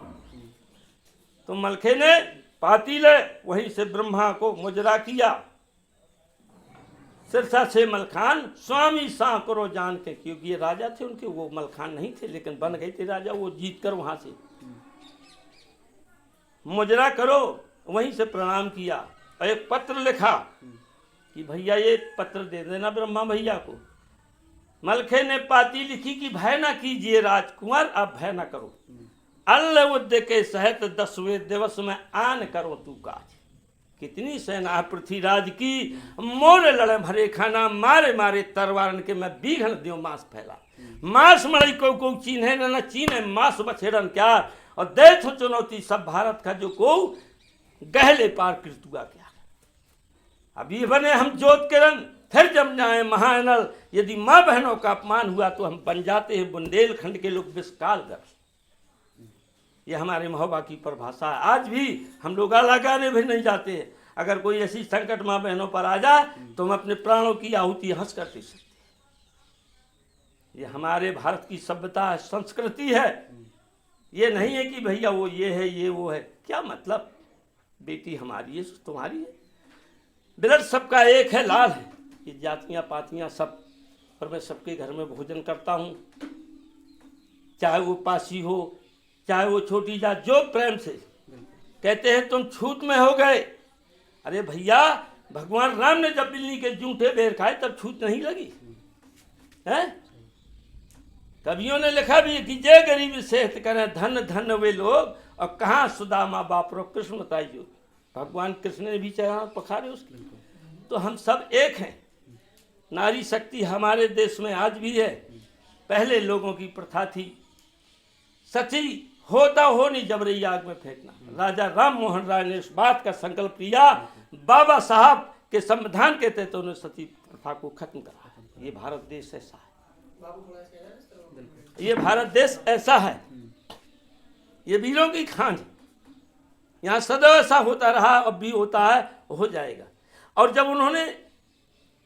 तो मलखे ने पाती ले वहीं से ब्रह्मा को मुजरा किया। सिरसा से मलखान स्वामी सा करो जान के, क्योंकि ये राजा थे उनके, वो मलखान नहीं थे लेकिन बन गए थे राजा। वो जीत कर वहां से मुजरा करो, वहीं से प्रणाम किया। और एक पत्र लिखा कि भैया ये पत्र दे देना ब्रह्मा भैया को। मलखे ने पाती लिखी कि भय ना कीजिए राजकुमार, आप भय ना करो। अल्ल उद्य के सहित 10वें दिवस में आन करो तू काज। कितनी सेना है पृथ्वीराज की, मोरे लड़े भरे खाना, मारे मारे तरवारन के मैं बीघन दियो मांस फैला। मांस मड़ई को चीन्हे न चीन्हे, मांस बछेड़न क्या, और दे थो चुनौती सब भारत का जो को गहले पार कृतुआ क्या। अभी बने हम जोत किरण, फिर जम जाए महानल। यदि माँ बहनों का अपमान हुआ तो हम बन जाते हैं बुंदेलखंड के लोग विषकालगर। ये हमारे महोबा की परिभाषा है। आज भी हम लोग गाला गाने भी नहीं जाते हैं। अगर कोई ऐसी संकट माँ बहनों पर आ जाए तो हम अपने प्राणों की आहुति हंस कर दे सकते हैं। ये हमारे भारत की सभ्यता है, संस्कृति है। ये नहीं है कि भैया वो ये है ये वो है, क्या मतलब, बेटी हमारी है तुम्हारी है, ब्लड सबका एक है, लाल है। ये जातियाँ पातियाँ सब, और मैं सबके घर में भोजन करता हूँ, चाहे वो पासी हो चाहे वो छोटी जात, जो प्रेम से। कहते हैं तुम छूत में हो गए, अरे भैया भगवान राम ने जब बिल्ली के जूठे बेर खाए तब छूत नहीं लगी है। कवियों ने लिखा भी कि जय गरीबी सेहत करें धन धन वे लोग, और कहाँ सुदामा बापरो कृष्ण बताइयो, भगवान कृष्ण ने भी चढ़ा पखारे उसके। तो हम सब एक हैं। नारी शक्ति हमारे देश में आज भी है। पहले लोगों की प्रथा थी सची होता हो नहीं जबरई आग में फेंकना। राजा राम मोहन राय ने इस बात का संकल्प लिया, बाबा साहब के संविधान के तहत उन्होंने सती प्रथा को खत्म करा। ये भारत देश ऐसा है, ये भारत देश ऐसा है, ये वीरों की खान है। यहाँ सदैव ऐसा होता रहा, अब भी होता है, हो जाएगा। और जब उन्होंने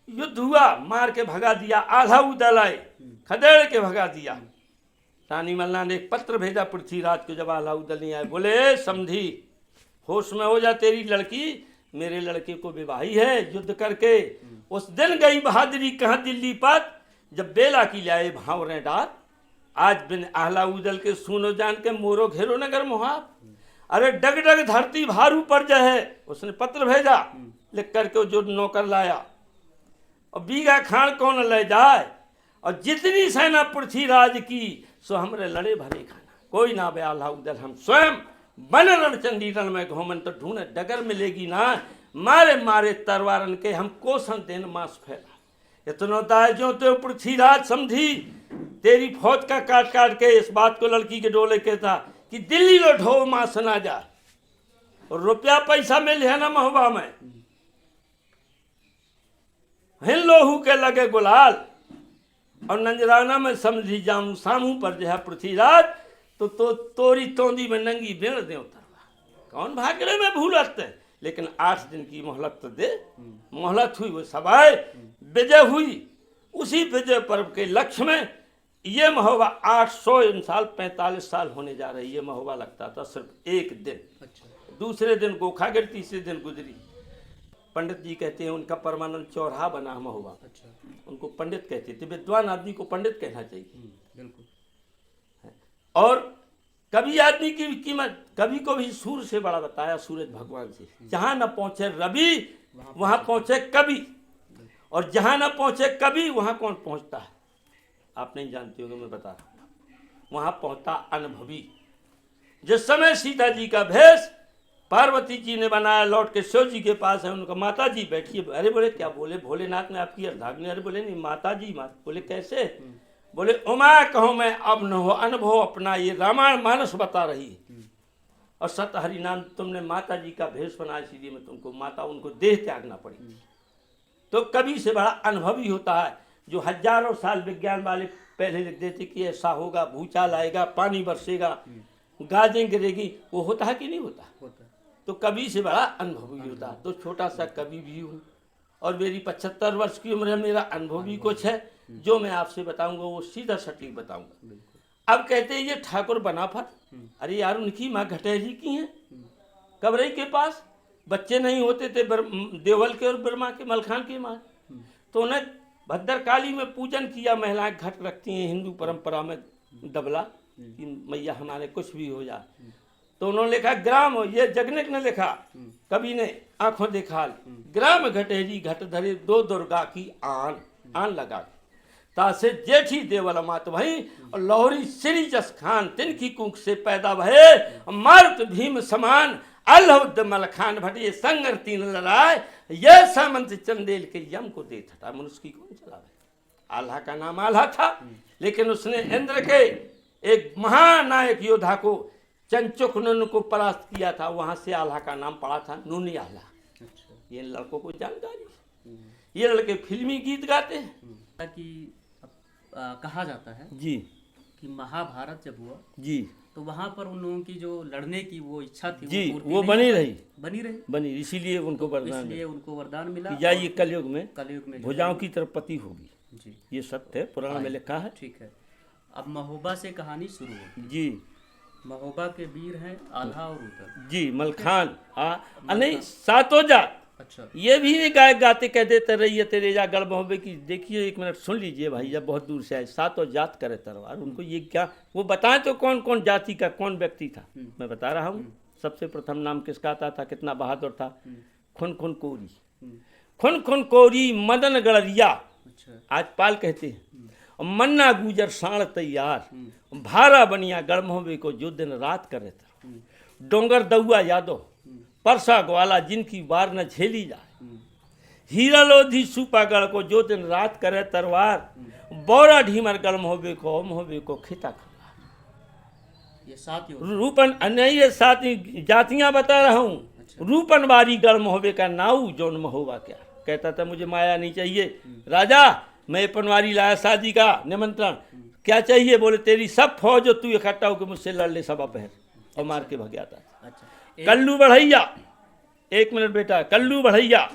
युद्ध हुआ, मार के भगा दिया, आधा उदल आए, खदेड़ के भगा दिया। रानी मल्ला ने एक पत्र भेजा पृथ्वीराज को, जब आधा उदल नहीं आए, बोले समझी होश में हो जा, तेरी लड़की मेरे लड़के को विवाही है युद्ध करके। उस दिन गई बहादुरी कहाँ दिल्ली पर, जब बेला की लाए भाव रे डार। आज बिन आहला उदल के सुनो जान के मोरो घेरो नगर मुहार। अरे डग डग धरती भारू पर जो है, उसने पत्र भेजा लिख करके, जो नौकर लाया, और बीघा खान कौन ले जाए, और जितनी सेना पृथ्वीराज की सो हमरे लड़े भरे खाना। कोई ना बयाला उदल हम स्वयं बन रणचंडी रण में घूमन, तो ढूंढे डगर मिलेगी ना, मारे मारे तरवारन के हम कोसन देन मांस फैला। इतना दाय जो तो पृथ्वीराज समझी, तेरी फौज का काट काट के इस बात को लड़की के डोले कहता कि दिल्ली लो ढो मांस ना जा, और रुपया पैसा मिल है ना महुआ में, हिन लोहू के लगे गुलाल, और नंजराना में समझी जाऊं सामू पर जो है पृथ्वीराज, तो तोरी तोंदी में नंगी बेड़ दे उतरवा। कौन भागले में भूलत, लेकिन 8 दिन की मोहलत तो दे। मोहलत हुई, वो सभाए विजय हुई। उसी विजय पर्व के लक्ष्य में ये महोबा 800 साल 45 साल होने जा रही है। महोबा लगता था सिर्फ एक दिन। अच्छा। दूसरे दिन गोखागिर, तीसरे दिन गुजरी। पंडित जी कहते हैं उनका परमानंद चौराहा बना महोबा। अच्छा। उनको पंडित कहते थे, विद्वान आदमी को पंडित कहना चाहिए। बिल्कुल। और कभी आदमी की कीमत, कभी को भी सूर्य से बड़ा बताया, सूरज भगवान से। जहां न पहुंचे रवि वहां पहुंचे कवि, और जहां न पहुंचे कवि वहां कौन पहुंचता है आप नहीं जानते होंगे, मैं बता रहा हूं। वहां पहुंचता अनुभवी। जिस समय सीता जी का भेष पार्वती जी ने बनाया, लौट के शिव जी के पास है, उनका माता जी बैठी। अरे बोले क्या, बोले भोलेनाथ ने आपकी अर्धाग्नि। अरे बोले नहीं माता जी। बोले कैसे? बोले उमा कहो मैं अब न हो अनुभव अपना, ये रामायण मानस बता रही है। और सत हरि नाम तुमने माता जी का भेष बनाया, इसलिए मैं तुमको माता, उनको देह त्यागना पड़ी। तो कवि से बड़ा अनुभवी होता है, जो हजारों साल विज्ञान वाले पहले लिख देते कि ऐसा होगा, भूचाल आएगा, पानी बरसेगा, गाजें गिरेगी। वो होता है कि नहीं होता? तो कवि से बड़ा अनुभवी होता है। तो छोटा सा कवि भी हूँ, और मेरी 75 वर्ष की उम्र है, मेरा अनुभव भी कुछ है। जो मैं आपसे बताऊंगा वो सीधा सटीक बताऊंगा। अब कहते हैं ये ठाकुर बनाफत, अरे यार उनकी माँ घटेरी की हैं, कबरई के पास बच्चे नहीं होते थे, देवल के और ब्रह्मा के, मलखान की माँ। तो उन्हें भद्रकाली में पूजन किया। महिलाएं घट रखती हैं हिंदू परंपरा में, दबला कि मैया हमारे कुछ भी हो जाए। तो उन्होंने लिखा ग्राम, ये जगनिक ने लिखा, कवि ने आंखों देखा, ग्राम घटेरी घट धरे दो दुर्गा की आन लगा, तासे जेठी देवल मात वही, और लौरी श्री जस खान तिनकी कुंख से पैदा भये, मारुत भीम समान अल्लाउद्द मलखान भटे, संगर तीन लड़ाए, ये सामंत चंदेल के यम को दे था। मनुष्य की कौन चलावे? आल्हा का नाम आल्हा था, लेकिन उसने इंद्र के एक महानायक योद्धा को, चंचुक नून को परास्त किया था। वहां से आल्हा का नाम पड़ा था नूनी आल्हा। अच्छा। ये लड़कों को जानकारी, ये लड़के फिल्मी गीत गाते हैं। कि कहा जाता है जी कि महाभारत जब हुआ जी, तो वहां पर उन लोगों की जो लड़ने की वो इच्छा थी जी, वो बनी रही, इसीलिए उनको वरदान वरदान मिला। जाइए कलयुग में जो भुजाओं की तरफ पति होगी। जी। ये सत्य है, पुराण में लिखा है। ठीक है, अब महोबा से कहानी शुरू होती जी है। महोबा के वीर हैं आल्हा और उदल। जी, मलखान नहीं, सातों जात। अच्छा। ये भी एक गायक गाते कह देते रहिए तेरे जा गढ़ महोबे की। देखिए एक मिनट सुन लीजिए भाई, जब बहुत दूर से आए, सातों जात करे तरवार। उनको ये क्या, वो बताएं तो कौन कौन जाति का कौन व्यक्ति था। मैं बता रहा हूँ। सबसे प्रथम नाम किसका आता था, कितना बहादुर था? खुन खुन कोरी। खुन खुन कोरी मदन गड़रिया, अच्छा। आज पाल कहते हैं। और मन्ना गुजर साण तैयार, भारा बनिया गढ़ महोबे को जो दिन रात करे थे। डोंगर दउआ यादव, परसा ग्वाला जिनकी वार न झेली जाए। हीरा लोधी सुपागढ़ को जो दिन रात करे तरवार। बौरा ढीमर गढ़ महोबे को खिता खा। ये सात रूपन नहीं, ये सात जातियां बता रहा हूँ। अच्छा। रूपनवारी गढ़ महोबे का नाऊ जौन महोबा क्या कहता था, मुझे माया नहीं चाहिए राजा, मैं पनवारी लाया शादी का निमंत्रण, क्या चाहिए? बोले तेरी सब फौज तू इकट्ठा होकर मुझसे लड़ ले सभा पहन, और मार के भग जाता। अच्छा। कल्लू बढ़ैया, एक मिनट बेटा, कल्लू बढ़ैया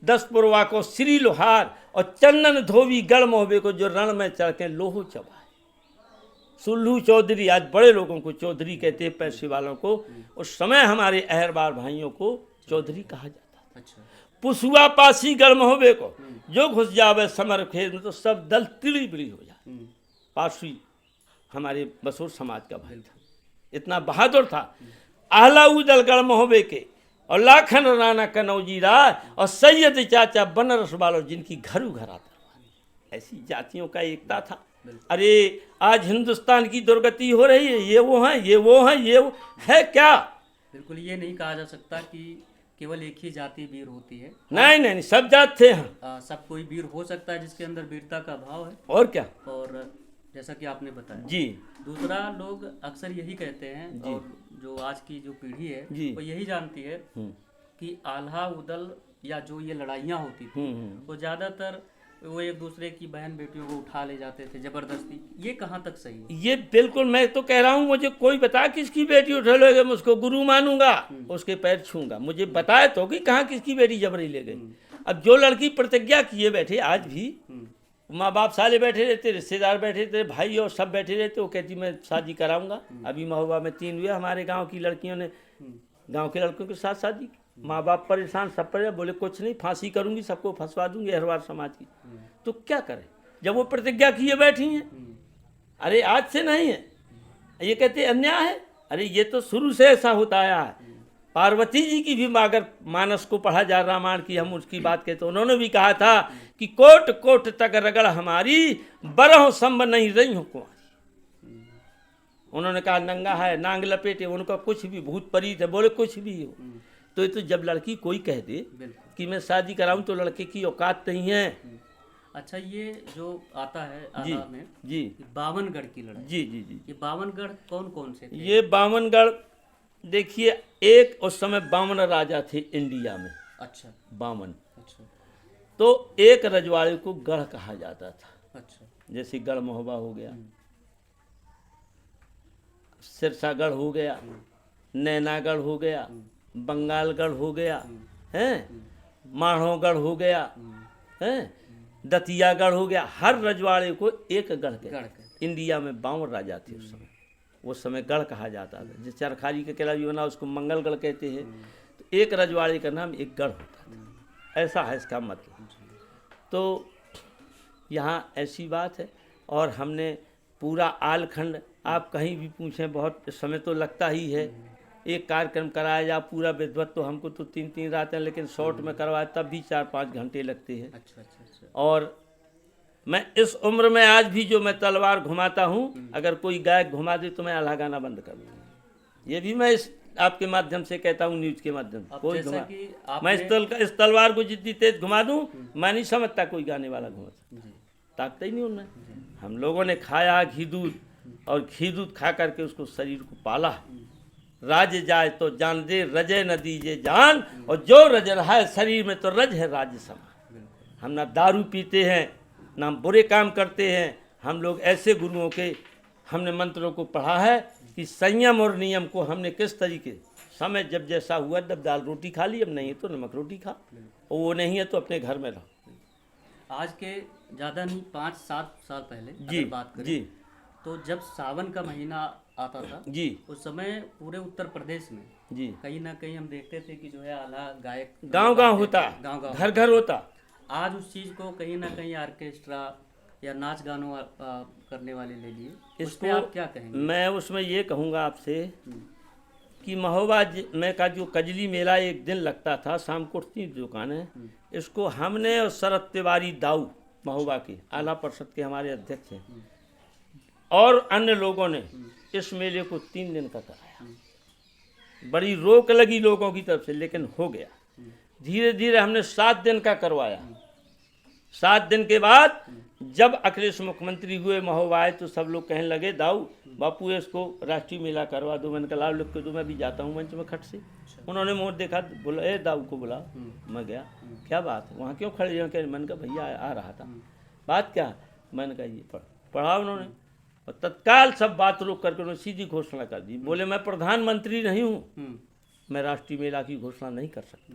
10 पुरवा को श्री लोहार, और चंदन धोबी गढ़ महोबे को जो रण में चढ़ के लोहो चबाए। सुल्लू चौधरी, आज बड़े लोगों को चौधरी कहते हैं, पैसे वालों को। उस समय हमारे अहरबार भाइयों को चौधरी कहा जाता था। अच्छा। पुसुआ पासी गढ़ महोबे को जो घुस जावे समर खेत में तो सब दल तिली बिली हो जाए। पासी हमारे बसोर समाज का भाई था, इतना बहादुर था। आहला उदल गढ़ महोबे के, और लाखन राणा कनौजी राय, और सैयद चाचा बनारस वालों जिनकी घरू घर आता। ऐसी जातियों का एकता था। अरे आज हिंदुस्तान की दुर्गति हो रही है, ये वो हैं, ये वो हैं, ये वो है क्या? बिल्कुल ये नहीं कहा जा सकता कि केवल एक ही जाति वीर होती है। नहीं नहीं, सब जात थे हैं। सब कोई वीर हो सकता है जिसके अंदर वीरता का भाव है। और क्या। और जैसा कि आपने बताया जी। दूसरा, लोग अक्सर यही कहते हैं, और जो आज की जो पीढ़ी है वो यही जानती है कि आल्हा उदल या जो ये लड़ाइयाँ होती थी वो ज़्यादातर वो एक दूसरे की बहन बेटियों को उठा ले जाते थे जबरदस्ती। ये कहाँ तक सही है? ये बिल्कुल, मैं तो कह रहा हूँ, मुझे कोई बता किसकी बेटी उठा ले गए, मैं उसको गुरु मानूंगा, उसके पैर छूंगा। मुझे बताए तो कि कहाँ किसकी बेटी जबरी ले गई। अब जो लड़की प्रतिज्ञा किए बैठे, आज भी माँ बाप साले बैठे रहते, रिश्तेदार बैठे रहते, भाई और सब बैठे रहते, वो कहती मैं शादी कराऊंगा। अभी महोबा में 3 हुए, हमारे गाँव की लड़कियों ने गाँव के लड़कों के साथ शादी की। माँ बाप परेशान, सब परेशान, बोले कुछ नहीं, फांसी करूंगी, सबको फंसवा दूंगी, अहरवार समाज की। तो क्या करें जब वो प्रतिज्ञा किए बैठी हैं? अरे आज से नहीं है, ये कहते अन्याय है। अरे ये तो शुरू से ऐसा होता आया है। पार्वती जी की भी अगर मानस को पढ़ा जा रामायण की, हम उसकी बात कहते, उन्होंने भी कहा था कि कोट कोट तक रगड़ हमारी, बरहों संभ नहीं रही हूँ कुंवारी। उन्होंने कहा नंगा है नांग लपेटे, उनका कुछ भी भूत परीत है, बोले कुछ भी हो। तो ये तो जब लड़की कोई कह दे कि मैं शादी कराऊं तो लड़के की औकात नहीं है। अच्छा, ये जो आता है जी आला में जी, 52गढ़ की लड़ाई। जी जी जी, ये 52गढ़ कौन कौन से थे? ये 52गढ़ देखिए, एक उस समय 52 राजा थे इंडिया में। अच्छा। 52। अच्छा। तो एक रजवाड़े को गढ़ कहा जाता था। अच्छा। जैसे गढ़ महोबा हो गया, सिरसागढ़ हो गया, नैनागढ़ हो गया, बंगालगढ़ हो गया, हैं, माढ़ोगढ़ हो गया, हैं, दतियागढ़ हो गया। हर रजवाड़े को एक गढ़ कहते। इंडिया में 52 राजा थे उस समय। उस समय गढ़ कहा जाता था। जिस चरखारी का किला भी बना उसको मंगलगढ़ कहते हैं। तो एक रजवाड़े का नाम एक गढ़ होता था, ऐसा है इसका मतलब। तो यहाँ ऐसी बात है। और हमने पूरा आलखंड, आप कहीं भी पूछें, बहुत समय तो लगता ही है। एक कार्यक्रम कराया जा पूरा विद्वत, तो हमको तो 3-3 रातें, लेकिन शॉर्ट में करवाए तब भी 4-5 घंटे लगते हैं। अच्छा अच्छा अच्छा। और मैं इस उम्र में आज भी जो मैं तलवार घुमाता हूँ, अगर कोई गायक घुमा दे तो मैं आल्हा गाना बंद कर दूँ। ये भी मैं इस आपके माध्यम से कहता हूँ, न्यूज के माध्यम से। कोई घुमा, मैं इस तलवार को जितनी तेज घुमा दूँ, मैं नहीं समझता कोई गाने वाला घुमा, ताकता ही नहीं उनमें। हम लोगों ने खाया घी दूध, और घी दूध खा करके उसको शरीर को पाला। राज जाए तो जान दे, रजे न दीजे जान, और जो रज रहा है शरीर में तो रज है राज समान। हम ना दारू पीते हैं, ना बुरे काम करते हैं। हम लोग ऐसे गुरुओं के हमने मंत्रों को पढ़ा है कि संयम और नियम को हमने किस तरीके, समय जब जैसा हुआ तब दाल रोटी खा ली, अब नहीं है तो नमक रोटी खा, और वो नहीं है तो अपने घर में रहो। आज के ज़्यादा नहीं 5-7 साल पहले जी अगर बात करें जी तो जब सावन का महीना आता था जी उस समय पूरे उत्तर प्रदेश में जी कहीं ना कहीं हम देखते थे कि जो है आला गायक गांव गांव होता, गांव गांव घर घर होता। आज उस चीज़ को कहीं ना कहीं ऑर्केस्ट्रा या नाच गानों करने वाले ले लिए, उस पे इसको आप क्या कहेंगे? मैं उसमें ये कहूँगा आपसे कि महोबा में का जो कजली मेला एक दिन लगता था, शाम को 3 दुकानें, इसको हमने और शरद तिवारी दाऊ महोबा के आला परिषद के हमारे अध्यक्ष हैं और अन्य लोगों ने इस मेले को 3 दिन का कराया। बड़ी रोक लगी लोगों की तरफ से, लेकिन हो गया। धीरे धीरे हमने 7 दिन का करवाया। 7 दिन के बाद जब अखिलेश मुख्यमंत्री हुए, महोबा आए, तो सब लोग कहने लगे दाऊ बापू इसको राष्ट्रीय मेला करवा दो। मैंने कहा लाभ लिख के दो, मैं भी जाता हूँ मंच में खट से। उन्होंने मोड़ देखा, बोला ए दाऊ को बुला। मैं गया, क्या बात है, वहाँ क्यों खड़े हैं? क्या? मैंने कहा भैया आ रहा था। बात क्या? मैंने कहा ये पढ़ा उन्होंने, और तत्काल सब बात रोक करके उन्होंने सीधी घोषणा कर दी। बोले मैं प्रधानमंत्री नहीं हूँ, मैं राष्ट्रीय मेला की घोषणा नहीं कर सकता,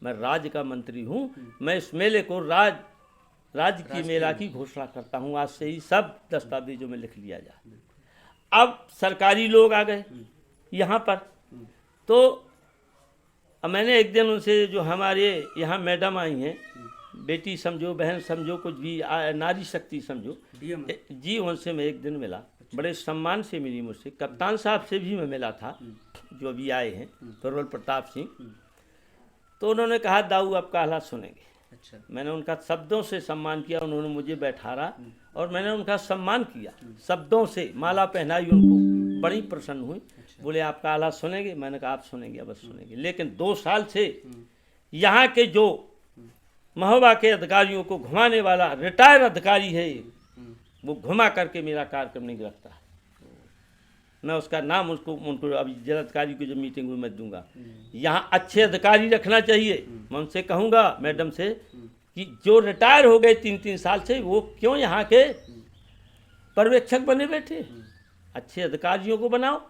मैं राज्य का मंत्री हूँ, मैं इस मेले को राज्य की मेला की घोषणा करता हूँ। आज से ही सब दस्तावेजों में लिख लिया जाए। अब सरकारी लोग आ गए यहाँ पर, तो मैंने एक दिन उनसे, जो हमारे यहाँ मैडम आई हैं, बेटी समझो, बहन समझो, कुछ भी नारी शक्ति समझो जी, उनसे मैं एक दिन मिला, बड़े सम्मान से मिली मुझसे। कप्तान साहब से भी मैं मिला था, जो अभी आए हैं, प्रबल प्रताप सिंह। तो उन्होंने कहा दाऊ आपका हालात सुनेंगे। अच्छा। मैंने उनका शब्दों से सम्मान किया, उन्होंने मुझे बैठारा और मैंने उनका सम्मान किया शब्दों से, माला पहनाई उनको, बड़ी प्रसन्न हुई। बोले आपका हालात सुनेंगे? मैंने कहा आप सुनेंगे, अवश्य सुनेंगे। लेकिन 2 साल से यहाँ के जो महोबा के अधिकारियों को घुमाने वाला रिटायर अधिकारी है, वो घुमा करके मेरा कार्यक्रम नहीं रखता है। मैं उसका नाम उनको अभी जिलाधिकारी की जो मीटिंग हुई मैं दूंगा। यहाँ अच्छे अधिकारी रखना चाहिए। मैं उनसे कहूँगा मैडम से कि जो रिटायर हो गए 3-3 साल से, वो क्यों यहाँ के पर्यवेक्षक बने बैठे? अच्छे अधिकारियों को बनाओ।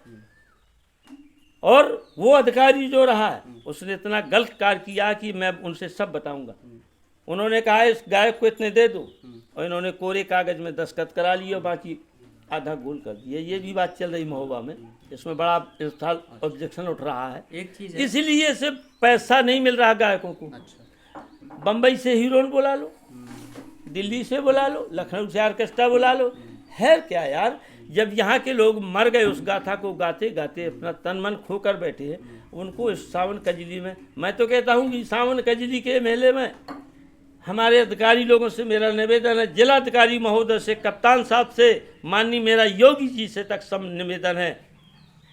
और वो अधिकारी जो रहा है, उसने इतना गलत कार्य किया कि मैं उनसे सब बताऊंगा। उन्होंने कहा इस गायक को इतने दे दो, और इन्होंने कोरे कागज में दस्तखत करा लिए और बाकी आधा गोल कर दिया। ये भी बात चल रही महोबा में, इसमें बड़ा इस साल ऑब्जेक्शन उठ रहा है। एक चीज इसीलिए से पैसा नहीं मिल रहा गायकों को। अच्छा। बम्बई से हीरोइन बुला लो, दिल्ली से बुला लो, लखनऊ से ऑर्केस्ट्रा बुला लो, है क्या यार? जब यहाँ के लोग मर गए उस गाथा को गाते गाते, अपना तन मन खोकर बैठे हैं, उनको इस सावन कजली में, मैं तो कहता हूँ कि सावन कजली के मेले में हमारे अधिकारी लोगों से मेरा निवेदन है, जिलाधिकारी महोदय से, कप्तान साहब से, माननीय मेरा योगी जी से तक सब निवेदन है,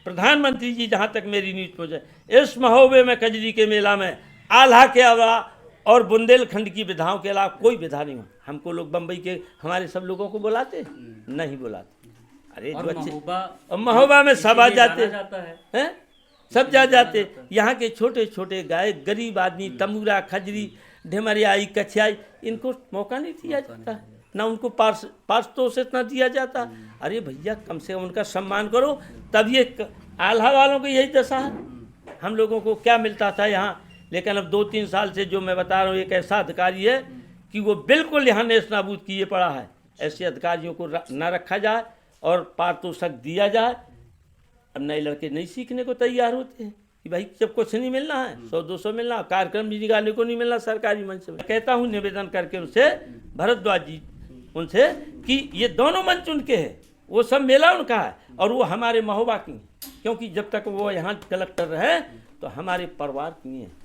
प्रधानमंत्री जी जहाँ तक मेरी नीड पहुँचे, इस महोबे में कजली के मेला में आल्हा के अलावा और बुंदेलखंड की विधाओं के अलावा कोई विधा नहीं हो। हमको लोग बम्बई के हमारे सब लोगों को बुलाते नहीं बुलाते। अरे जो अच्छे महोबा में सब आ जाते हैं, सब जाते। यहाँ के छोटे छोटे गायक, गरीब आदमी, तमूरा, खजरी, ढेमरियाई, कछियाई, इनको मौका नहीं दिया जाता, ना उनको पास तो से इतना दिया जाता। अरे भैया कम से कम उनका सम्मान करो। तब ये आल्हा वालों की यही दशा है। हम लोगों को क्या मिलता था यहाँ, लेकिन अब 2-3 साल से जो मैं बता रहा हूँ, एक ऐसा अधिकारी है कि वो बिल्कुल यहाँ नेस नाबूद किए पड़ा है। ऐसे अधिकारियों को न रखा जाए और पारितोषिक दिया जाए। अब नए लड़के नहीं सीखने को तैयार होते हैं कि भाई जब कुछ नहीं मिलना है, 100-200 मिलना, कार्यक्रम भी निकालने को नहीं मिलना सरकारी मंच में। कहता हूँ निवेदन करके उनसे, भरद्वाज जी उनसे, कि ये दोनों मंच उनके हैं, वो सब मेला उनका है और वो हमारे महोबा की हैं, क्योंकि जब तक वो यहाँ कलेक्टर रहे तो हमारे परिवार की हैं।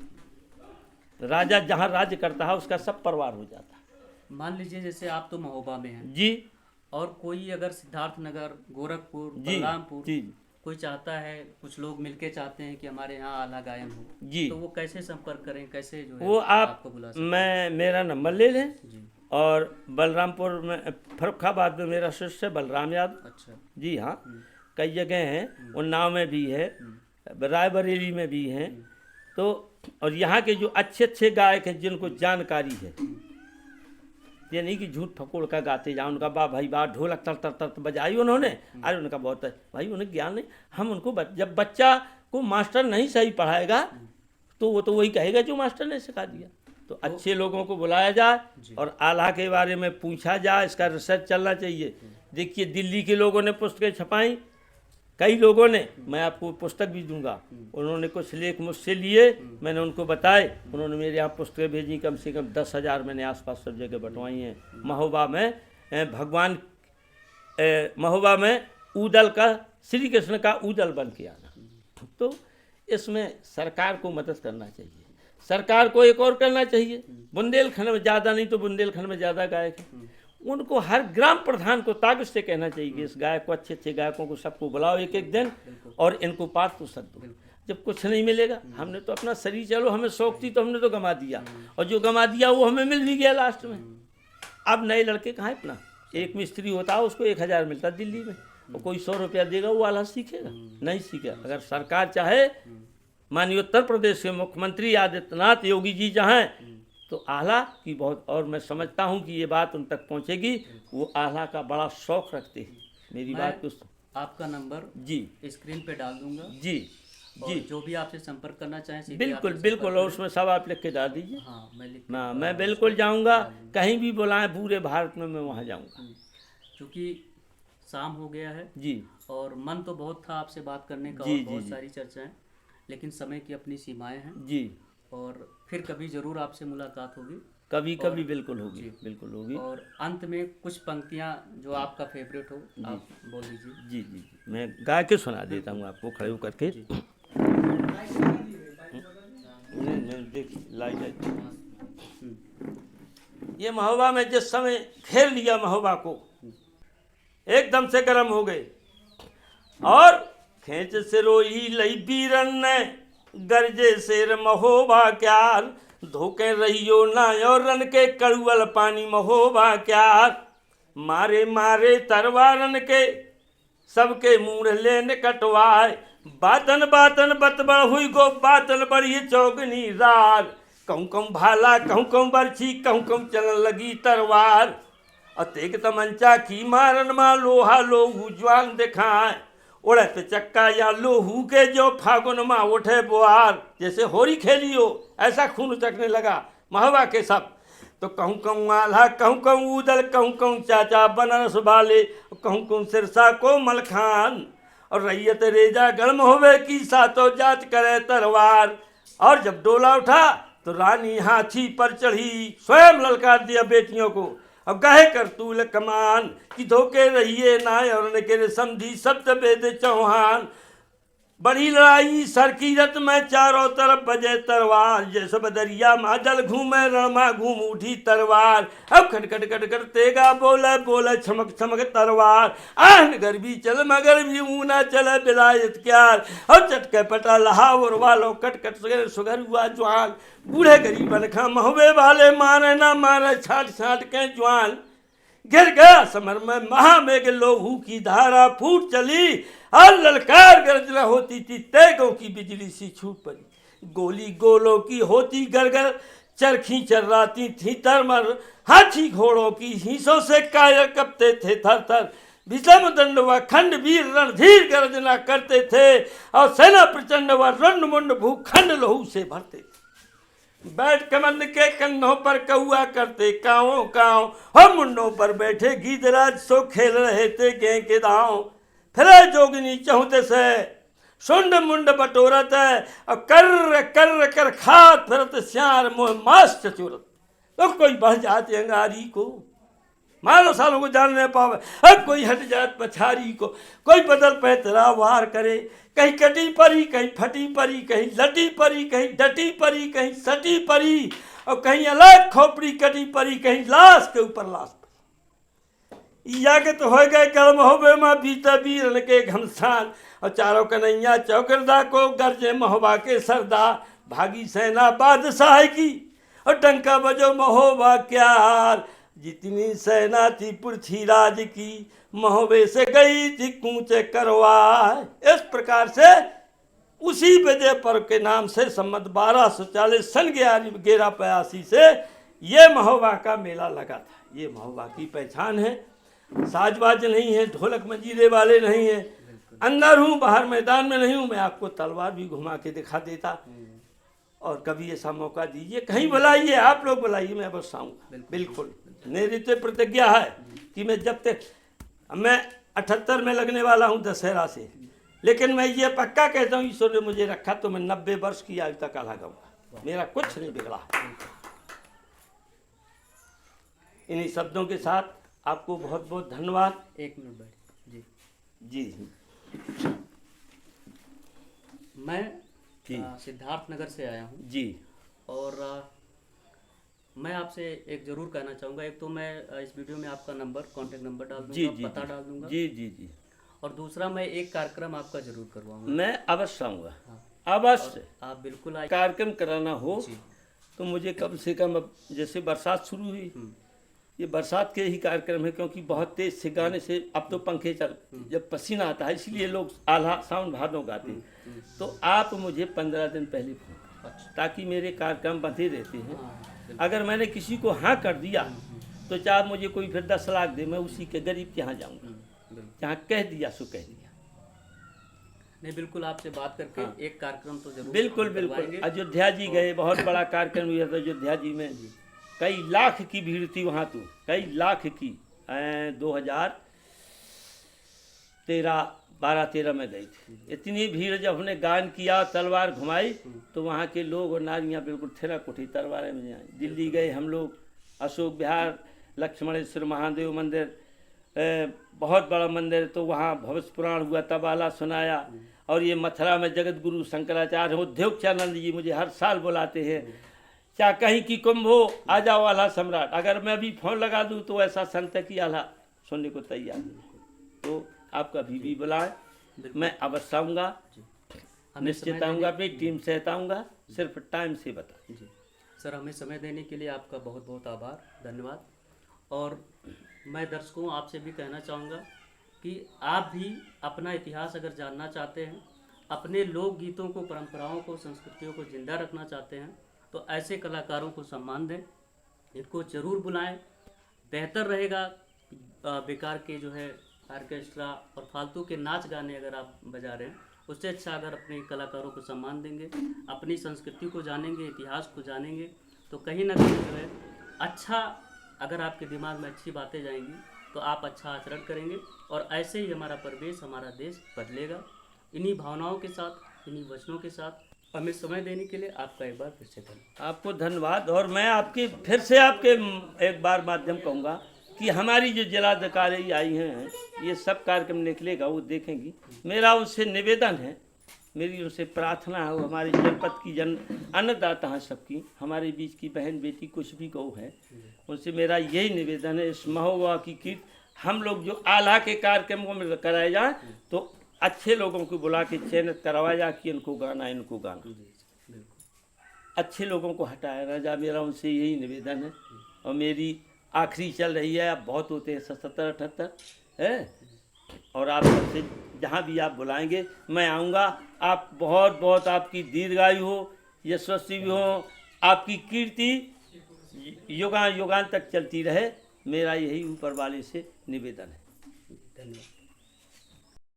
राजा जहाँ राज्य करता है उसका सब परिवार हो जाता है। मान लीजिए जैसे आप तो महोबा में हैं जी, और कोई अगर सिद्धार्थनगर, गोरखपुर, जी, बलरामपुर जी, कोई चाहता है, कुछ लोग मिलके चाहते हैं कि हमारे यहाँ आला गायन हो, जी, तो वो कैसे संपर्क करें, कैसे जो है वो आपको बुला सकते मैं मेरा नंबर ले लें। जी। और बलरामपुर में, फर्रुखाबाद में मेरा शिष्य बलराम यादव। अच्छा। जी हाँ, कई जगह हैं, उन्नाव में भी है, रायबरेली में भी हैं। तो और यहाँ के जो अच्छे अच्छे गायक हैं जिनको जानकारी है, ये नहीं कि झूठ फकोड़ का गाते जाओ, उनका वाह भाई वाह, ढोलक तर तर तर बजाई उन्होंने, अरे उनका बहुत है भाई, उन्हें ज्ञान नहीं। हम उनको जब बच्चा को मास्टर नहीं सही पढ़ाएगा तो वो तो वही कहेगा जो मास्टर ने सिखा दिया। तो अच्छे लोगों को बुलाया जाए जी। और आल्हा के बारे में पूछा जाए, इसका रिसर्च चलना चाहिए। देखिए दिल्ली के लोगों ने पुस्तकें छपाई, कई लोगों ने, मैं आपको पुस्तक भी दूंगा, उन्होंने कुछ लेख मुझसे लिए, मैंने उनको बताए, उन्होंने मेरे यहाँ पुस्तकें भेजी, कम से कम 10,000 मैंने आसपास सब जगह बंटवाई हैं। महोबा में भगवान महोबा में ऊदल का, श्री कृष्ण का ऊदल बन के आना। तो इसमें सरकार को मदद करना चाहिए, सरकार को एक और करना चाहिए। बुंदेलखंड में ज़्यादा नहीं तो बुंदेलखंड में ज़्यादा गायक हैं, उनको हर ग्राम प्रधान को ताकत से कहना चाहिए कि इस गायक को, अच्छे अच्छे गायकों को सबको बुलाओ एक एक दिन और इनको पाठ तो सद दो। जब कुछ नहीं मिलेगा, हमने तो अपना शरीर, चलो हमें शौक थी तो हमने तो गंवा दिया, और जो गंवा दिया वो हमें मिल भी गया लास्ट में। अब नए लड़के कहाँ इतना, एक मिस्त्री होता है उसको 1,000 मिलता दिल्ली में, और कोई 100 रुपया देगा वो आल्हा सीखेगा? नहीं सीखेगा। अगर सरकार चाहे, माननीय उत्तर प्रदेश के मुख्यमंत्री आदित्यनाथ योगी जी चाहें तो आल्हा की बहुत, और मैं समझता हूं कि ये बात उन तक पहुंचेगी, वो आल्हा का बड़ा शौक रखते हैं। मेरी बात को, आपका नंबर जी स्क्रीन पे डाल दूंगा जी और जी, जो भी आपसे संपर्क करना चाहें सीधे बिल्कुल आपसे बिल्कुल, संपर्क और उसमें सब आप लिख के डाल दीजिए। करें। हाँ, मैं लिख हाँ, मैं बिल्कुल जाऊंगा, कहीं भी बुलाएं पूरे भारत में मैं वहाँ जाऊंगा। क्योंकि शाम हो गया है जी और मन तो बहुत था आपसे बात करने का, जी, और जी, बहुत जी। सारी चर्चाएं, लेकिन समय की अपनी सीमाएं हैं, जी, और फिर कभी जरूर आपसे मुलाकात होगी। कभी कभी बिल्कुल होगी, बिल्कुल होगी। और अंत में कुछ पंक्तियां जो आपका फेवरेट हो आप बोल दीजिए। जी जी जी, मैं गा के सुना देता हूँ आपको खड़े होकर के। ये महोबा में जिस समय घेर लिया महोबा को, एकदम से गर्म हो गए, और खेच से रोई लई बीरन ने, गरजे शेर महोबा क्यार, धोखे रहियो ना और रन के कड़ुअल पानी महोबा क्यार, मारे मारे तरवारन के सबके मुंह लेन कटवाए, बातन बातन बतबड़ हुई गो बातन बड़ी चौगनी रार, कहूँ कहूँ भाला कहूँ कहूँ बरछी कहूँ कहूँ चलन लगी तरवार, अतेक तमंचा की मारन मा लोहा लोहू ज्वान दिखाए, उड़त चक्का या लोहू के जो फागुन माँ उठे बुआर, जैसे होरी खेली हो ऐसा खून चकने लगा महोबा के सब। तो कहूँ कहूँ आल्हा कहूँ कहूँ ऊदल कहूँ कहूँ चाचा बनारस वाले, कहूँ कहूँ सिरसा को मलखान, और रैयत रेजा गर्म होवे की सातों जात करे तरवार, और जब डोला उठा तो रानी हाथी पर चढ़ी, स्वयं ललकार दिया बेटियों को, अब गहे कर तूल कमान कि धोखे रहिए ना और न के समझी सप्त वेद चौहान, बड़ी लड़ाई सर की रत में चारों तरफ बजे तरवार, जैसे बदरिया मादल घूमे रणमा घूम उठी तरवार, अब खटखट खटखट तेगा बोले बोले चमक चमक तरवार, आहन गरबी चल मगर भी ऊना चले बिलायत क्यार, अब चटके पटा लहावर वालों कटकट सुगर हुआ ज्वाल, बूढ़े गरीबन खा महुबे वाले मारे ना मारे छाट छाट के ज्वाल, गिर गया समर में महामेघ लोहू की धारा फूट चली, और ललकार गर्जना होती थी तेगों की बिजली सी छूट पड़ी, गोली गोलों की होती गरगर चरखी चर्राती थी तरमर, हाथी घोड़ों की हिंसों से कायर कपते थे थर थर, विषम दंड व खंड वीर रणधीर गर्जना करते थे, और सेना प्रचंड व रण मुंड भूखंड लहू से भरते थे, बैठ कमंद के कंधों पर कौआ करते काओ काओ, हम मुंडों पर बैठे गीदराज सो खेल रहे थे गें के दांव, फिर जोगनी चौथे से सुंड मुंड बटोरत है, और कर कर कर खात फिरत श्यार मोह मास चचुरत, तो कोई बढ़ जाते अंगारी को मारो सालों को जान नहीं पावे, अब कोई हट जात पछारी को, कोई बदल पैतरा वार करे, कहीं कटी परी कहीं फटी परी, कहीं लटी परी कहीं डटी परी कहीं सटी परी, और कहीं अलग खोपड़ी कटी परी कहीं लाश के ऊपर लाश परी, या के तो हो गए कर्म हो बे माँ बीता बीरन के घमसान, और चारों कन्हैया चौकरदा को गरजे महोबा के सरदार, भागी सेना बादशाह की और डंका बजो महोबा क्यार, जितनी सेना थी पृथ्वीराज की महोबे से गई थी कूचे करवाए। इस प्रकार से उसी विजय पर्व के नाम से सम्मत 1240 सन 1182 से ये महोबा का मेला लगा था। ये महोबा की पहचान है, साजबाज नहीं है, ढोलक मंजीरे वाले नहीं है, अंदर हूँ बाहर मैदान में नहीं हूँ, मैं आपको तलवार भी घुमा के दिखा देता, और कभी ऐसा मौका दीजिए, कहीं बुलाइए, आप लोग बुलाइए, मैं बस आऊँगा। बिल्कुल मेरी तो प्रतिज्ञा है कि मैं जब तक, मैं 78 में लगने वाला हूँ दशहरा से, लेकिन मैं ये पक्का कहता हूँ ईश्वर ने मुझे रखा तो मैं 90 वर्ष की आयु तक आला गाऊंगा, मेरा कुछ नहीं बिगड़ा। इन्हीं शब्दों के साथ आपको बहुत बहुत धन्यवाद। 1 मिनट बैठ जी। जी मैं जी सिद्धार्थ नगर से आया हूँ जी और मैं आपसे एक जरूर कहना चाहूँगा। एक तो मैं इस वीडियो में आपका नंबर, कांटेक्ट नंबर डाल जी दूंगा, जी पता डाल दूंगा। जी जी जी और दूसरा मैं एक कार्यक्रम आपका जरूर करवाऊंगा। मैं अवश्य आऊँगा, हाँ। अवश्य। आप बिल्कुल आइए। कार्यक्रम कराना हो जी। तो मुझे कम से कम, अब जैसे बरसात शुरू हुई, ये बरसात के ही कार्यक्रम है, क्योंकि बहुत तेज से गाने से अब तो पंखे चल, जब पसीना आता है इसलिए लोग आल्हा सावन भादों गाते हैं। तो आप मुझे 15 दिन पहले फोन, अच्छा। ताकि मेरे कार्यक्रम बंधे रहते हैं। हाँ, अगर मैंने किसी को हाँ कर दिया तो चाहे मुझे कोई फिर 10 लाख दे, मैं उसी के गरीब के यहाँ जाऊँगा, बिल्कुल। जहाँ कह दिया सो कह दिया। नहीं, बिल्कुल आपसे बात करके हाँ। एक कार्यक्रम तो जरूर बिल्कुल बिल्कुल। करवाएंगे। अयोध्या जी गए, बहुत बड़ा कार्यक्रम हुआ था अयोध्या जी में, कई लाख की भीड़ थी वहाँ, तो कई लाख की। 2012-13 में गई थी, इतनी भीड़। जब हमने गान किया, तलवार घुमाई, तो वहाँ के लोग और नारियाँ बिल्कुल थिरक उठी, तलवारें में आई। दिल्ली गए हम लोग, अशोक विहार, लक्ष्मणेश्वर महादेव मंदिर, बहुत बड़ा मंदिर, तो वहाँ भविष्य पुराण हुआ, तबाला सुनाया। और ये मथुरा में जगत गुरु शंकराचार्य उद्योगचानंद जी मुझे हर साल बुलाते हैं, चाहे कहीं की कुंभ हो, आ जाओ आल्हा सम्राट। अगर मैं भी फोन लगा दूं तो ऐसा संत की आल्हा सुनने को तैयार है। तो आप कभी भी बुलाएं, मैं अवश्य आऊँगा, निश्चित आऊँगा, अपनी टीम से आऊँगा, सिर्फ टाइम से बता। जी सर, हमें समय देने के लिए आपका बहुत बहुत आभार, धन्यवाद। और मैं दर्शकों आपसे भी कहना चाहूँगा कि आप भी अपना इतिहास अगर जानना चाहते हैं, अपने लोकगीतों को, परंपराओं को, संस्कृतियों को जिंदा रखना चाहते हैं, तो ऐसे कलाकारों को सम्मान दें, इनको जरूर बुलाएं। बेहतर रहेगा बेकार के जो है ऑर्केस्ट्रा और फालतू के नाच गाने अगर आप बजा रहे हैं, उससे अच्छा अगर अपने कलाकारों को सम्मान देंगे, अपनी संस्कृति को जानेंगे, इतिहास को जानेंगे, तो कहीं ना कहीं जो है अच्छा, अगर आपके दिमाग में अच्छी बातें जाएंगी तो आप अच्छा आचरण करेंगे और ऐसे ही हमारा परिवेश, हमारा देश बदलेगा। इन्हीं भावनाओं के साथ, इन्हीं वचनों के साथ हमें समय देने के लिए आपका एक बार फिर से धन्यवाद। आपको धन्यवाद। और मैं आपके फिर से आपके एक बार माध्यम कहूँगा कि हमारी जो जिलाधिकारी आई हैं, ये सब कार्यक्रम निकलेगा, वो देखेंगी। मेरा उससे निवेदन है, मेरी उनसे प्रार्थना है, वो हमारे जनपद की अन्नदाता हैं सबकी, हमारे बीच की बहन बेटी कुछ भी गौ है, उनसे मेरा यही निवेदन है, इस महोत्सव की कीर्त हम लोग जो आल्हा के कार्यक्रमों में कराए जाए, तो अच्छे लोगों को बुला के चयनित करवाया जाए कि इनको गाना, इनको गाना, अच्छे लोगों को हटाया ना जा। मेरा उनसे यही निवेदन है। और मेरी आखिरी चल रही है, अब बहुत होते हैं 77-78 है, और आप सबसे जहाँ भी आप बुलाएंगे मैं आऊँगा। आप बहुत बहुत आपकी दीर्घायु हो, यशस्वी भी हो, आपकी कीर्ति युगान युगान तक चलती रहे, मेरा यही ऊपर वाले से निवेदन है। धन्यवाद।